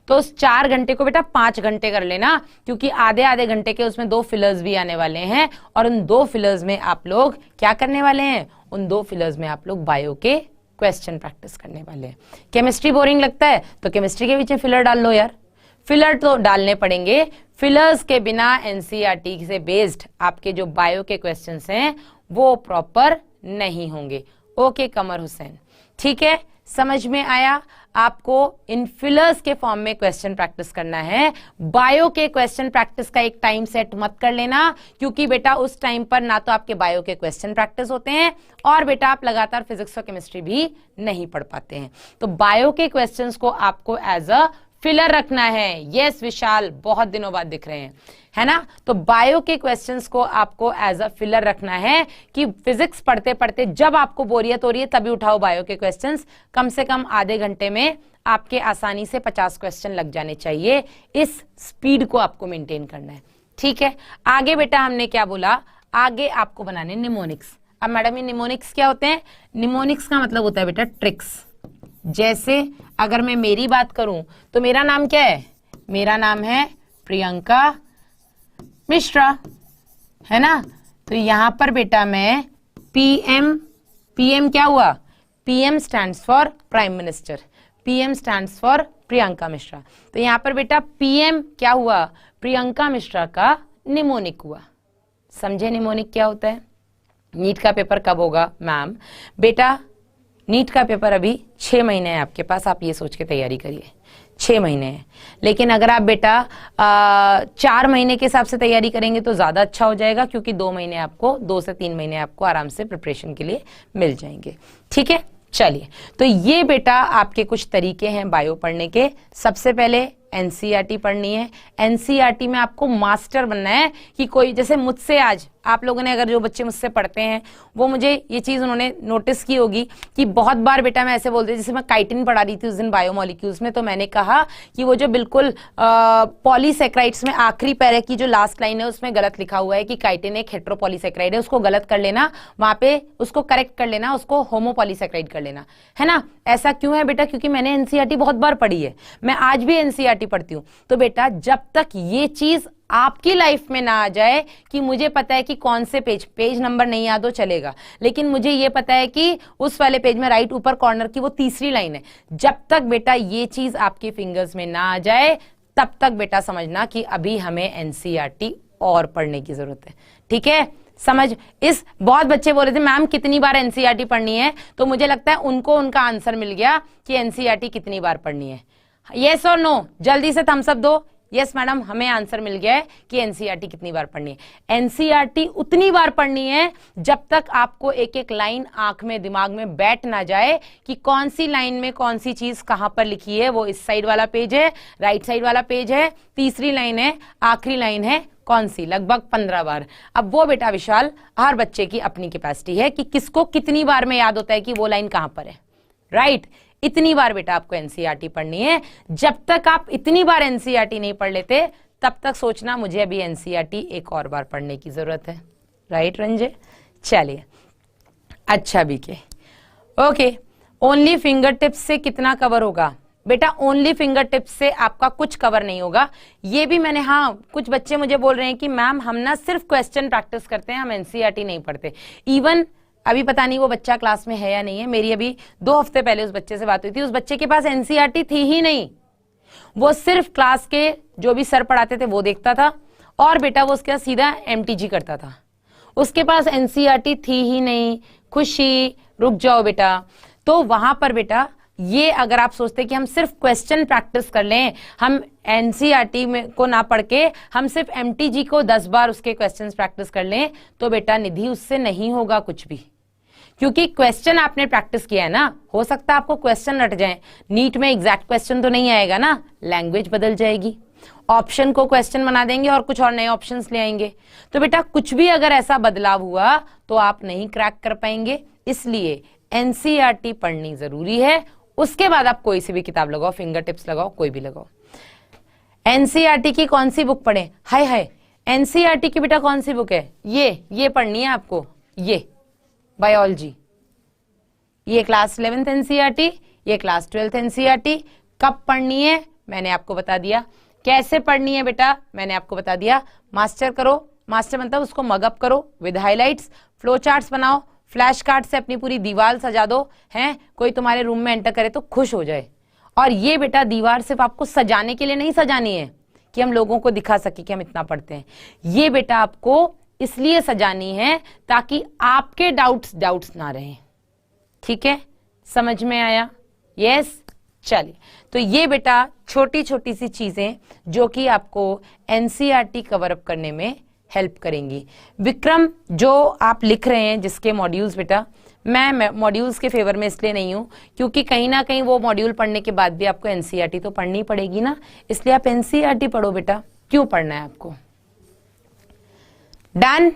तो उस 4 घंटे को बेटा 5 घंटे कर लेना, क्योंकि आधे आधे घंटे के उसमें 2 फिलर्स भी आने वाले हैं, और उन 2 फिलर्स में आप लोग क्या करने वाले हैं, उन 2 फिलर्स में आप लोग बायो के क्वेश्चन प्रैक्टिस करने वाले हैं। केमिस्ट्री बोरिंग लगता है तो केमिस्ट्री के बीच में फिलर डाल लो यार, फिलर तो डालने पड़ेंगे, फिलर्स के बिना एनसीईआरटी से बेस्ड आपके जो बायो के क्वेश्चंस हैं वो प्रॉपर नहीं होंगे। ओके कमर हुसैन, ठीक है, समझ में आया। आपको इन फिलर्स के फॉर्म में क्वेश्चन प्रैक्टिस करना है। बायो के क्वेश्चन प्रैक्टिस का एक टाइम सेट मत कर लेना, क्योंकि बेटा उस टाइम पर ना तो आपके बायो के क्वेश्चन प्रैक्टिस होते हैं और बेटा आप लगातार फिजिक्स और केमिस्ट्री भी नहीं पढ़ पाते हैं। तो बायो के क्वेश्चंस को आपको एज अ फिलर रखना है। यस विशाल, बहुत दिनों बाद दिख रहे हैं, है ना। तो बायो के क्वेश्चंस को आपको एज अ फिलर रखना है कि फिजिक्स पढ़ते पढ़ते जब आपको बोरियत हो रही है तभी उठाओ बायो के क्वेश्चंस। कम से कम आधे घंटे में आपके आसानी से 50 क्वेश्चन लग जाने चाहिए। इस स्पीड को आपको मेंटेन करना है, ठीक है। आगे बेटा हमने क्या बोला, आगे आपको बनाने निमोनिक्स। अब मैडम ये निमोनिक्स क्या होते हैं? निमोनिक्स का मतलब होता है बेटा ट्रिक्स। जैसे अगर मैं मेरी बात करूं तो मेरा नाम क्या है? मेरा नाम है प्रियंका मिश्रा, है ना। तो यहां पर बेटा मैं पीएम क्या हुआ? PM stands for prime minister, PM stands for Priyanka Mishra. तो यहां पर बेटा पीएम क्या हुआ? प्रियंका मिश्रा का निमोनिक हुआ। समझे निमोनिक क्या होता है? नीट का पेपर कब होगा मैम? बेटा नीट का पेपर अभी 6 महीने है आपके पास, आप ये सोच के तैयारी करिए 6 महीने है। लेकिन अगर आप बेटा 4 महीने के हिसाब से तैयारी करेंगे तो ज़्यादा अच्छा हो जाएगा, क्योंकि 2 महीने आपको 2 से 3 महीने आपको आराम से प्रिपरेशन के लिए मिल जाएंगे। ठीक है, चलिए, तो ये बेटा आपके कुछ तरीके हैं बायो पढ़ने के। सबसे पहले एनसीईआरटी पढ़नी है। एनसीईआरटी में आपको मास्टर बनना है कि कोई, जैसे मुझसे आज आप लोगों ने, अगर जो बच्चे मुझसे पढ़ते हैं वो मुझे ये चीज़ उन्होंने नोटिस की होगी कि बहुत बार बेटा मैं ऐसे बोलती, जैसे मैं काइटिन पढ़ा रही थी उस दिन बायोमोलिक्यूल्स में, तो मैंने कहा कि वो जो बिल्कुल पॉलीसेक्राइड्स में आखिरी पैरे की जो लास्ट लाइन है उसमें गलत लिखा हुआ है कि काइटिन एक हेट्रोपॉलीसेक्राइड है, उसको गलत कर लेना, वहां पे उसको करेक्ट कर लेना, उसको होमोपॉलीसेक्राइड कर लेना, है ना। ऐसा क्यों है बेटा? क्योंकि मैंने एनसीईआरटी बहुत बार पढ़ी है, मैं आज भी एनसीईआरटी पढ़ती हूँ। तो बेटा जब तक ये चीज आपकी लाइफ में ना आ जाए कि मुझे पता है कि कौन से पेज नंबर नहीं याद हो चलेगा, लेकिन मुझे ये पता है कि उस वाले पेज में राइट ऊपर कॉर्नर की वो तीसरी लाइन है, जब तक बेटा ये चीज आपके फिंगर्स में ना आ जाए तब तक बेटा समझना कि अभी हमें एनसीईआरटी और पढ़ने की जरूरत है। ठीक है, समझ। इस बहुत बच्चे बोल रहे थे मैम कितनी बार एनसीईआरटी पढ़नी है, तो मुझे लगता है उनको उनका आंसर मिल गया कि एनसीईआरटी कितनी बार पढ़नी है। यस और नो, जल्दी से थम्स अप दो। यस मैडम, हमें आंसर मिल गया है कि एनसीईआरटी कितनी बार पढ़नी है। एनसीईआरटी उतनी बार पढ़नी है जब तक आपको एक एक लाइन आंख में दिमाग में बैठ ना जाए कि कौन सी लाइन में कौन सी चीज कहां पर लिखी है, वो इस साइड वाला पेज है, राइट साइड वाला पेज है, तीसरी लाइन है, आखिरी लाइन है कौन सी, लगभग 15 बार। अब वो बेटा विशाल हर बच्चे की अपनी कैपेसिटी है कि किसको कितनी बार में याद होता है कि वो लाइन कहां पर है, राइट। इतनी बार बेटा आपको एनसीईआरटी पढ़नी है। जब तक आप इतनी बार एनसीईआरटी नहीं पढ़ लेते तब तक सोचना मुझे अभी एनसीईआरटी एक और बार पढ़ने की जरूरत है, राइट रंजे। चलिए, अच्छा BK, okay. Only finger tips से कितना कवर होगा? बेटा ओनली फिंगर टिप्स से आपका कुछ कवर नहीं होगा। ये भी मैंने, हाँ कुछ बच्चे मुझे बोल रहे हैं कि मैम हम ना सिर्फ क्वेश्चन प्रैक्टिस करते हैं, हम एनसीईआरटी नहीं पढ़ते। इवन अभी पता नहीं वो बच्चा क्लास में है या नहीं है, मेरी अभी 2 हफ्ते पहले उस बच्चे से बात हुई थी, उस बच्चे के पास एनसीईआरटी थी ही नहीं, वो सिर्फ क्लास के जो भी सर पढ़ाते थे वो देखता था और बेटा वो उसके सीधा एमटीजी करता था, उसके पास एनसीईआरटी थी ही नहीं। खुशी रुक जाओ बेटा, तो वहां पर बेटा ये अगर आप सोचते कि हम सिर्फ क्वेश्चन प्रैक्टिस कर लें, हम एनसीईआरटी में को ना पढ़ के हम सिर्फ एमटीजी को 10 बार उसके क्वेश्चंस प्रैक्टिस कर लें, तो बेटा निधि उससे नहीं होगा कुछ भी, क्योंकि क्वेश्चन आपने प्रैक्टिस किया है ना। हो सकता है आपको क्वेश्चन रट जाए, नीट में एग्जैक्ट क्वेश्चन तो नहीं आएगा ना, लैंग्वेज बदल जाएगी, ऑप्शन को क्वेश्चन बना देंगे और कुछ और नए ऑप्शंस ले आएंगे, तो बेटा कुछ भी अगर ऐसा बदलाव हुआ तो आप नहीं क्रैक कर पाएंगे। इसलिए एनसीईआरटी पढ़नी जरूरी है, उसके बाद आप कोई सी भी किताब लगाओ, फिंगर टिप्स लगाओ, कोई भी लगाओ। एनसीईआरटी की कौन सी बुक पढ़े? हाय हाय, एनसीईआरटी की बेटा कौन सी बुक है? ये पढ़नी है आपको, ये बायोलॉजी, ये क्लास 11th एनसीईआरटी, ये क्लास 12th एनसीईआरटी। कब पढ़नी है मैंने आपको बता दिया, कैसे पढ़नी है बेटा मैंने आपको बता दिया। मास्टर करो, मास्टर मतलब उसको मगअप करो विद हाइलाइट्स, फ्लो चार्ट्स बनाओ, फ्लैश कार्ड से अपनी पूरी दीवार सजा दो, हैं कोई तुम्हारे रूम में एंटर करे तो खुश हो जाए। और ये बेटा दीवार सिर्फ आपको सजाने के लिए नहीं सजानी है कि हम लोगों को दिखा सके कि हम इतना पढ़ते हैं, ये बेटा आपको इसलिए सजानी है ताकि आपके डाउट्स ना रहें। ठीक है, समझ में आया? यस। चलिए, तो ये बेटा छोटी छोटी सी चीजें जो कि आपको एनसीईआरटी कवर अप करने में हेल्प करेंगी। विक्रम जो आप लिख रहे हैं जिसके मॉड्यूल्स, बेटा मैं मॉड्यूल्स के फेवर में इसलिए नहीं हूं क्योंकि कहीं ना कहीं वो मॉड्यूल पढ़ने के बाद भी आपको एनसीईआरटी तो पढ़नी पड़ेगी ना, इसलिए आप एनसीईआरटी पढ़ो बेटा। क्यों पढ़ना है आपको? डन,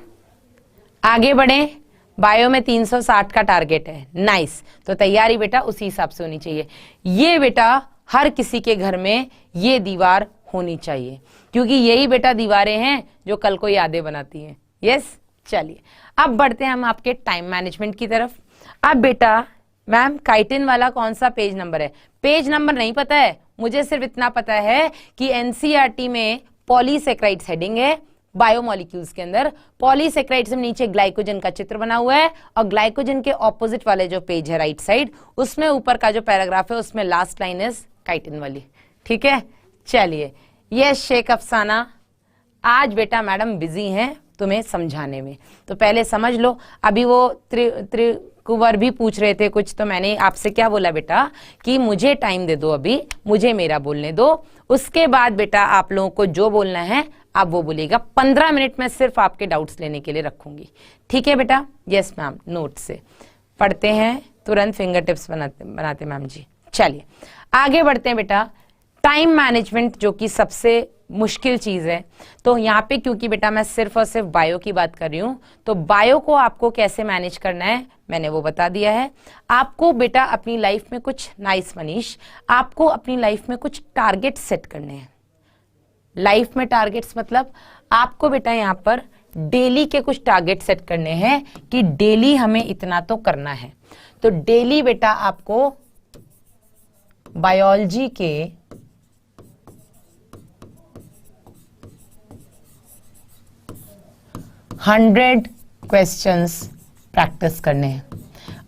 आगे बढ़े। बायो में 360 का टारगेट है, नाइस। तो तैयारी बेटा उसी हिसाब से होनी चाहिए। ये बेटा हर किसी के घर में ये दीवार होनी चाहिए, क्योंकि यही बेटा दीवारें हैं जो कल को यादें बनाती हैं। यस। चलिए, अब बढ़ते हैं हम आपके टाइम मैनेजमेंट की तरफ। अब बेटा मैम काइटिन वाला कौन सा पेज नंबर है? पेज नंबर नहीं पता है मुझे, सिर्फ इतना पता है कि एनसीईआरटी में पॉलीसेक्राइड्स हेडिंग है, बायोमोलिक्यूल्स के अंदर पॉलीसेक्राइड्स में नीचे ग्लाइकोजन का चित्र बना हुआ है और ग्लाइकोजन के ऑपोजिट वाले जो पेज है राइट साइड, उसमें ऊपर का जो पैराग्राफ है उसमें लास्ट लाइन इज काइटिन वाली। ठीक है, चलिए। यस शेख अफसाना, आज बेटा मैडम बिजी हैं, तुम्हें समझाने में। तो पहले समझ लो। अभी वो त्रिकुवर भी पूछ रहे थे कुछ, तो मैंने आपसे क्या बोला बेटा कि मुझे टाइम दे दो, अभी मुझे मेरा बोलने दो, उसके बाद बेटा आप लोगों को जो बोलना है आप वो बोलिएगा। 15 मिनट में सिर्फ आपके डाउट्स लेने के लिए रखूंगी, ठीक है बेटा? यस मैम, नोट से पढ़ते हैं, तुरंत फिंगर टिप्स बनाते मैम जी। चलिए आगे बढ़ते हैं बेटा। टाइम मैनेजमेंट जो कि सबसे मुश्किल चीज है, तो यहाँ पे क्योंकि बेटा मैं सिर्फ और सिर्फ बायो की बात कर रही हूं, तो बायो को आपको कैसे मैनेज करना है मैंने वो बता दिया है। आपको बेटा अपनी लाइफ में कुछ नाइस मनीष, आपको अपनी लाइफ में कुछ टारगेट सेट करने हैं। लाइफ में टारगेट्स मतलब आपको बेटा यहाँ पर डेली के कुछ टारगेट सेट करने हैं कि डेली हमें इतना तो करना है। तो डेली बेटा आपको बायोलॉजी के 100 क्वेश्चंस प्रैक्टिस करने हैं।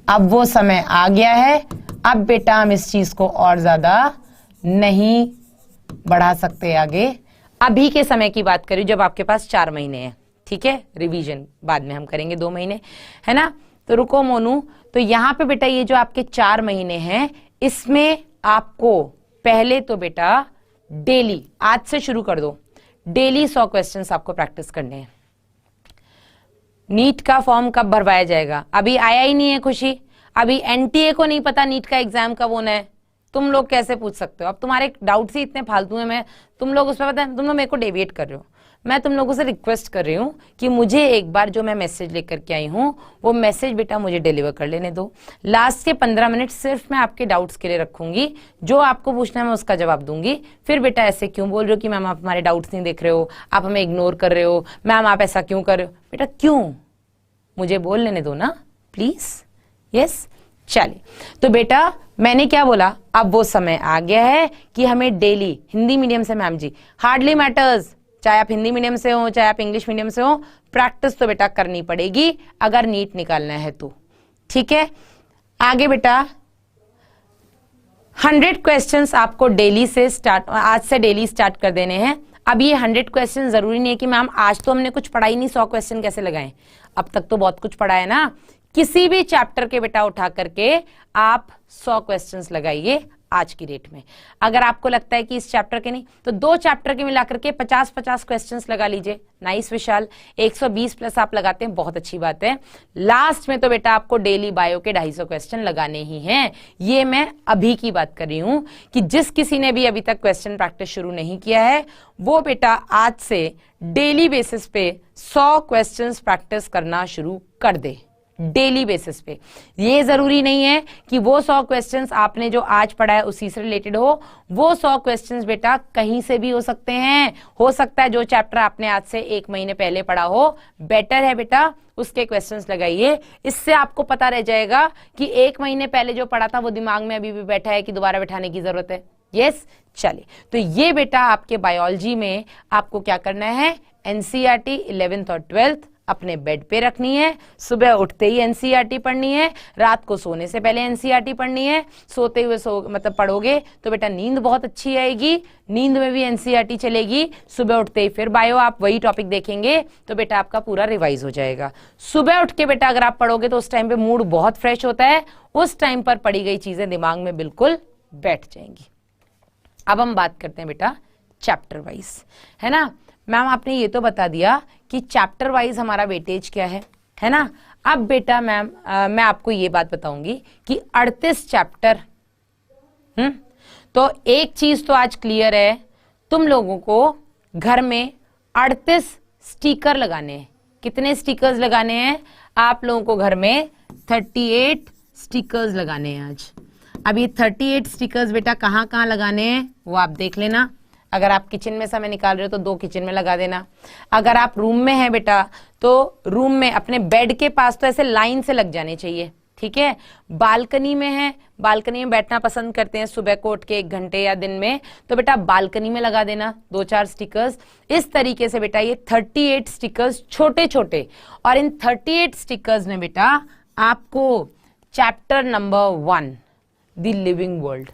अब वो समय आ गया है, अब बेटा हम इस चीज को और ज्यादा नहीं बढ़ा सकते आगे। अभी के समय की बात करें जब आपके पास 4 महीने हैं, ठीक है? रिवीजन बाद में हम करेंगे 2 महीने, है ना? तो रुको मोनू, तो यहाँ पे बेटा ये जो आपके 4 महीने हैं, इसमें आपको पहले तो बेटा डेली, आज से शुरू कर दो, डेली 100 क्वेश्चंस आपको प्रैक्टिस करने हैं। नीट का फॉर्म कब भरवाया जाएगा? अभी आया ही नहीं है खुशी, अभी एनटीए को नहीं पता नीट का एग्जाम कब होना है। तुम लोग कैसे पूछ सकते हो? अब तुम्हारे डाउट्स ही इतने फालतू हैं, मैं तुम लोग उसमें पता है तुम लोग मेरे को डेविएट कर रहे हो। मैं तुम लोगों से रिक्वेस्ट कर रही हूँ कि मुझे एक बार जो मैं मैसेज लेकर के आई हूँ वो मैसेज बेटा मुझे डिलीवर कर लेने दो। लास्ट के 15 मिनट सिर्फ मैं आपके डाउट्स के लिए रखूंगी, जो आपको पूछना है मैं उसका जवाब दूंगी। फिर बेटा ऐसे क्यों बोल रहे हो कि मैम आप हमारे डाउट्स नहीं देख रहे हो, आप हमें इग्नोर कर रहे हो, मैम आप ऐसा क्यों कर रहे हो? बेटा क्यों, मुझे बोल लेने दो ना प्लीज। यस, चलिए तो बेटा मैंने क्या बोला, अब वो समय आ गया है कि हमें डेली, हिंदी मीडियम से मैम जी हार्डली मैटर्स, चाहे आप हिंदी मीडियम से हो चाहे आप इंग्लिश मीडियम से हो, प्रैक्टिस तो बेटा करनी पड़ेगी अगर नीट निकालना है तो, ठीक है? आगे बेटा 100 क्वेश्चंस आपको डेली से स्टार्ट, आज से डेली स्टार्ट कर देने हैं। अब ये 100 क्वेश्चन जरूरी नहीं है कि मैम आज तो हमने कुछ पढ़ा ही नहीं, 100 क्वेश्चन कैसे लगाएं? अब तक तो बहुत कुछ पढ़ा है ना। किसी भी चैप्टर के बेटा उठा करके आप 100 क्वेश्चंस लगाइए आज की डेट में। अगर आपको लगता है कि इस चैप्टर के नहीं, तो 2 चैप्टर के मिलाकर के 50-50 क्वेश्चंस लगा लीजिए। नाइस विशाल, 120 प्लस आप लगाते हैं, बहुत अच्छी बात है। लास्ट में तो बेटा आपको डेली बायो के 250 क्वेश्चन लगाने ही हैं। ये मैं अभी की बात कर रही हूं कि जिस किसी ने भी अभी तक क्वेश्चन प्रैक्टिस शुरू नहीं किया है वो बेटा आज से डेली बेसिस पे 100 क्वेश्चंस प्रैक्टिस करना शुरू कर दे, डेली बेसिस पे। ये जरूरी नहीं है कि वो 100 क्वेश्चंस आपने जो आज पढ़ा है उसी से रिलेटेड हो, वो 100 क्वेश्चंस बेटा कहीं से भी हो सकते हैं। हो सकता है जो चैप्टर आपने आज से 1 महीने पहले पढ़ा हो, बेटर है बेटा उसके क्वेश्चंस लगाइए। इससे आपको पता रह जाएगा कि 1 महीने पहले जो पढ़ा था वो दिमाग में अभी भी बैठा है कि दोबारा बैठाने की जरूरत है। यस, चलिए तो ये बेटा आपके बायोलॉजी में आपको क्या करना है, एनसीईआरटी 11th और 12th अपने बेड पे रखनी है। सुबह उठते ही एनसीईआरटी पढ़नी है, रात को सोने से पहले एनसीईआरटी पढ़नी है। सोते हुए मतलब पढ़ोगे तो बेटा नींद बहुत अच्छी आएगी, नींद में भी एनसीईआरटी चलेगी। सुबह उठते ही फिर बायो आप वही टॉपिक देखेंगे तो बेटा आपका पूरा रिवाइज हो जाएगा। सुबह उठ के बेटा अगर आप पढ़ोगे तो उस टाइम पे मूड बहुत फ्रेश होता है, उस टाइम पर पढ़ी गई चीजें दिमाग में बिल्कुल बैठ जाएंगी। अब हम बात करते हैं बेटा चैप्टर वाइज, है ना? मैम आपने ये तो बता दिया कि चैप्टर वाइज हमारा वेटेज क्या है ना? अब बेटा मैम मैं आपको ये बात बताऊंगी कि 38 चैप्टर, तो एक चीज तो आज क्लियर है, तुम लोगों को घर में 38 स्टिकर लगाने हैं। कितने स्टिकर्स लगाने हैं आप लोगों को? घर में 38 स्टिकर्स लगाने हैं आज। अब ये 38 स्टिकर्स बेटा कहाँ कहाँ लगाने हैं वो आप देख लेना। अगर आप किचन में समय निकाल रहे हो तो 2 किचन में लगा देना। अगर आप रूम में हैं बेटा तो रूम में अपने बेड के पास तो ऐसे लाइन से लग जाने चाहिए, ठीक है? बालकनी में है, बालकनी में बैठना पसंद करते हैं सुबह को उठ के 1 घंटे या दिन में, तो बेटा बालकनी में लगा देना 2-4 स्टिकर्स। इस तरीके से बेटा ये 38 स्टिकर्स छोटे छोटे, और इन 38 स्टिकर्स में बेटा आपको chapter number 1 the living world,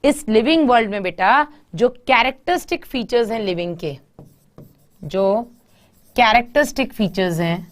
इस लिविंग वर्ल्ड में बेटा जो कैरेक्टरिस्टिक फीचर्स हैं लिविंग के, जो कैरेक्टरिस्टिक फीचर्स हैं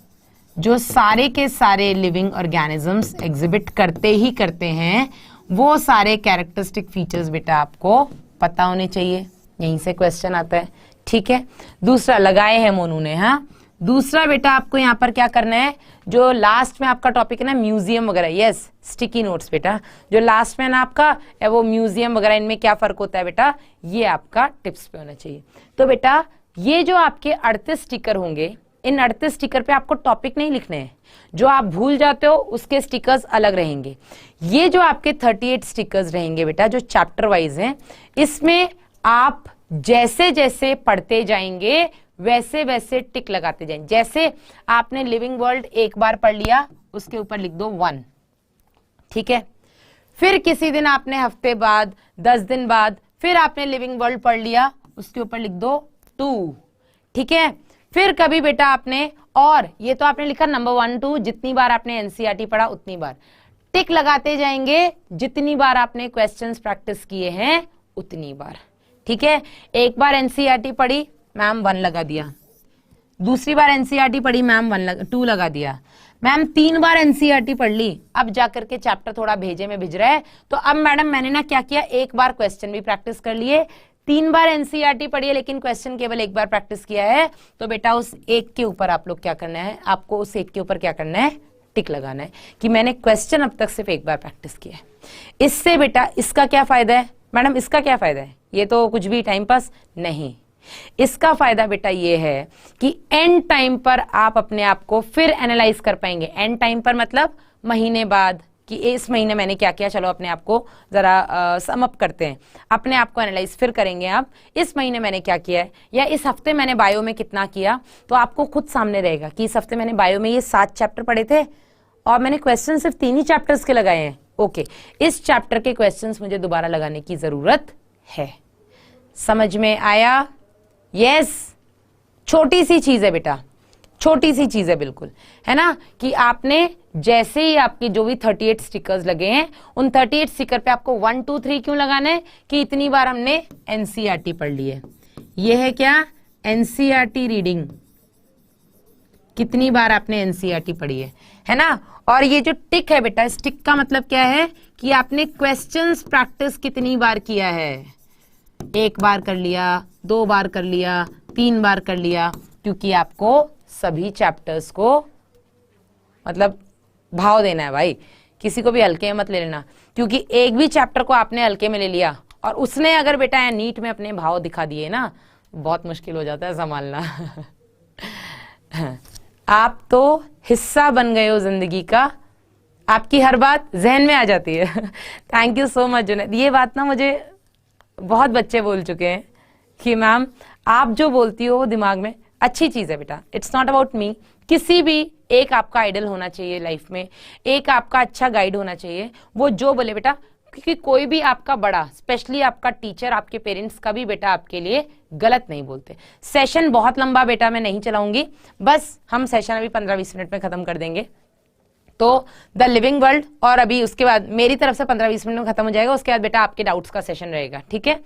जो सारे के सारे लिविंग ऑर्गेनिजम्स एग्जिबिट करते ही करते हैं, वो सारे कैरेक्टरिस्टिक फीचर्स बेटा आपको पता होने चाहिए। यहीं से क्वेश्चन आता है, ठीक है। दूसरा लगाए हैं मोनू ने, हाँ। दूसरा बेटा आपको यहाँ पर क्या करना है, जो लास्ट में आपका टॉपिक है ना म्यूजियम वगैरह, यस स्टिकी नोट्स बेटा, जो लास्ट में ना आपका वो म्यूजियम वगैरह, इनमें क्या फर्क होता है बेटा, ये आपका टिप्स पे होना चाहिए। तो बेटा ये जो आपके 38 स्टिकर होंगे, इन 38 स्टिकर पे आपको टॉपिक नहीं लिखने हैं, जो आप भूल जाते हो उसके स्टिकर्स अलग रहेंगे। ये जो आपके 38 स्टिकर्स रहेंगे बेटा, जो चैप्टर वाइज हैं, इसमें आप जैसे जैसे पढ़ते जाएंगे वैसे वैसे टिक लगाते जाएंगे। जैसे आपने लिविंग वर्ल्ड एक बार पढ़ लिया, उसके ऊपर लिख दो 1, ठीक है। फिर किसी दिन आपने हफ्ते बाद, 10 दिन बाद फिर आपने लिविंग वर्ल्ड पढ़ लिया, उसके ऊपर लिख दो 2, ठीक है। फिर कभी बेटा आपने, और ये तो आपने लिखा नंबर 1 2, जितनी बार आपने एनसीईआरटी पढ़ा उतनी बार टिक लगाते जाएंगे, जितनी बार आपने क्वेश्चंस प्रैक्टिस किए हैं उतनी बार, ठीक है। एक बार एनसीईआरटी पढ़ी, मैम 1 लगा दिया। दूसरी बार एनसीईआरटी पढ़ी, मैम 2 लगा दिया। मैम 3 बार एनसीईआरटी पढ़ ली, अब जाकर के चैप्टर थोड़ा भेजे में भिज रहा है, तो अब मैडम मैंने ना क्या किया, एक बार क्वेश्चन भी प्रैक्टिस कर लिए। 3 बार एनसीईआरटी पढ़ी है लेकिन क्वेश्चन केवल एक बार प्रैक्टिस किया है, तो बेटा उस एक के ऊपर आप लोग क्या करना है, आपको उस एक के ऊपर क्या करना है, टिक लगाना है कि मैंने क्वेश्चन अब तक सिर्फ एक बार प्रैक्टिस किया है। इससे बेटा इसका क्या फायदा है मैडम, इसका क्या फायदा है, ये तो कुछ भी टाइम पास नहीं। इसका फायदा बेटा ये है कि एंड टाइम पर आप अपने आप को फिर एनालाइज कर पाएंगे। एंड टाइम पर मतलब महीने बाद, कि इस महीने मैंने क्या किया, चलो अपने आप को जरा सम अप करते हैं, अपने आप को एनालाइज फिर करेंगे आप, इस महीने मैंने क्या किया है, या इस हफ्ते मैंने बायो में कितना किया, तो आपको खुद सामने रहेगा कि इस हफ्ते मैंने बायो में ये 7 चैप्टर पढ़े थे और मैंने क्वेश्चन सिर्फ 3 ही चैप्टर्स के लगाए हैं। ओके, इस चैप्टर के क्वेश्चंस मुझे दोबारा लगाने की जरूरत है। समझ में आया? यस, छोटी सी चीज है बेटा, छोटी सी चीज है बिल्कुल, है ना, कि आपने जैसे ही आपके जो भी 38 स्टिकर्स लगे हैं, उन 38 स्टिकर पे आपको 1 2 3 क्यों लगाना है, कि इतनी बार हमने एनसीईआरटी पढ़ ली है। ये है क्या, एनसीईआरटी रीडिंग, कितनी बार आपने एनसीईआरटी पढ़ी है ना। और ये जो टिक है बेटा, इस टिक का मतलब क्या है कि आपने क्वेश्चंस प्रैक्टिस कितनी बार किया है, 1 बार कर लिया, 2 बार कर लिया, 3 बार कर लिया, क्योंकि आपको सभी चैप्टर्स को मतलब भाव देना है भाई, किसी को भी हल्के में मत ले लेना, क्योंकि एक भी चैप्टर को आपने हल्के में ले लिया और उसने अगर बेटा नीट में अपने भाव दिखा दिए ना, बहुत मुश्किल हो जाता है संभालना। आप तो हिस्सा बन गए हो जिंदगी का, आपकी हर बात जहन में आ जाती है। Thank you so much Junaid. ये बात ना मुझे बहुत बच्चे बोल चुके हैं कि मैम आप जो बोलती हो वो दिमाग में, अच्छी चीज है बेटा, इट्स नॉट अबाउट मी। किसी भी एक आपका आइडल होना चाहिए लाइफ में, एक आपका अच्छा गाइड होना चाहिए, वो जो बोले बेटा, क्योंकि कोई भी आपका बड़ा, स्पेशली आपका टीचर, आपके पेरेंट्स कभी बेटा आपके लिए गलत नहीं बोलते। सेशन बहुत लंबा बेटा मैं नहीं चलाऊंगी, बस हम सेशन अभी 15-20 मिनट में खत्म कर देंगे। तो द लिविंग वर्ल्ड, और अभी उसके बाद मेरी तरफ से 15-20 मिनट में खत्म हो जाएगा, उसके बाद बेटा आपके डाउट्स का सेशन रहेगा, ठीक है।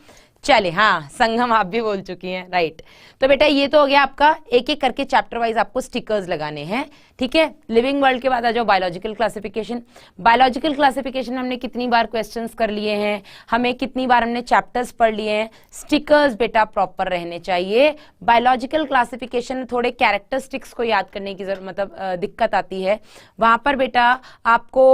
चले, हाँ संगम आप भी बोल चुकी हैं, राइट। तो बेटा ये तो हो गया आपका, एक एक करके चैप्टर वाइज आपको स्टिकर्स लगाने हैं, ठीक है। लिविंग वर्ल्ड के बाद आ जाओ बायोलॉजिकल क्लासिफिकेशन। बायोलॉजिकल क्लासिफिकेशन में हमने कितनी बार क्वेश्चंस कर लिए हैं, हमें कितनी बार हमने चैप्टर्स पढ़ लिए हैं, स्टिकर्स बेटा प्रॉपर रहने चाहिए। बायोलॉजिकल क्लासिफिकेशन में थोड़े कैरेक्टरिस्टिक्स को याद करने की मतलब दिक्कत आती है, वहां पर बेटा आपको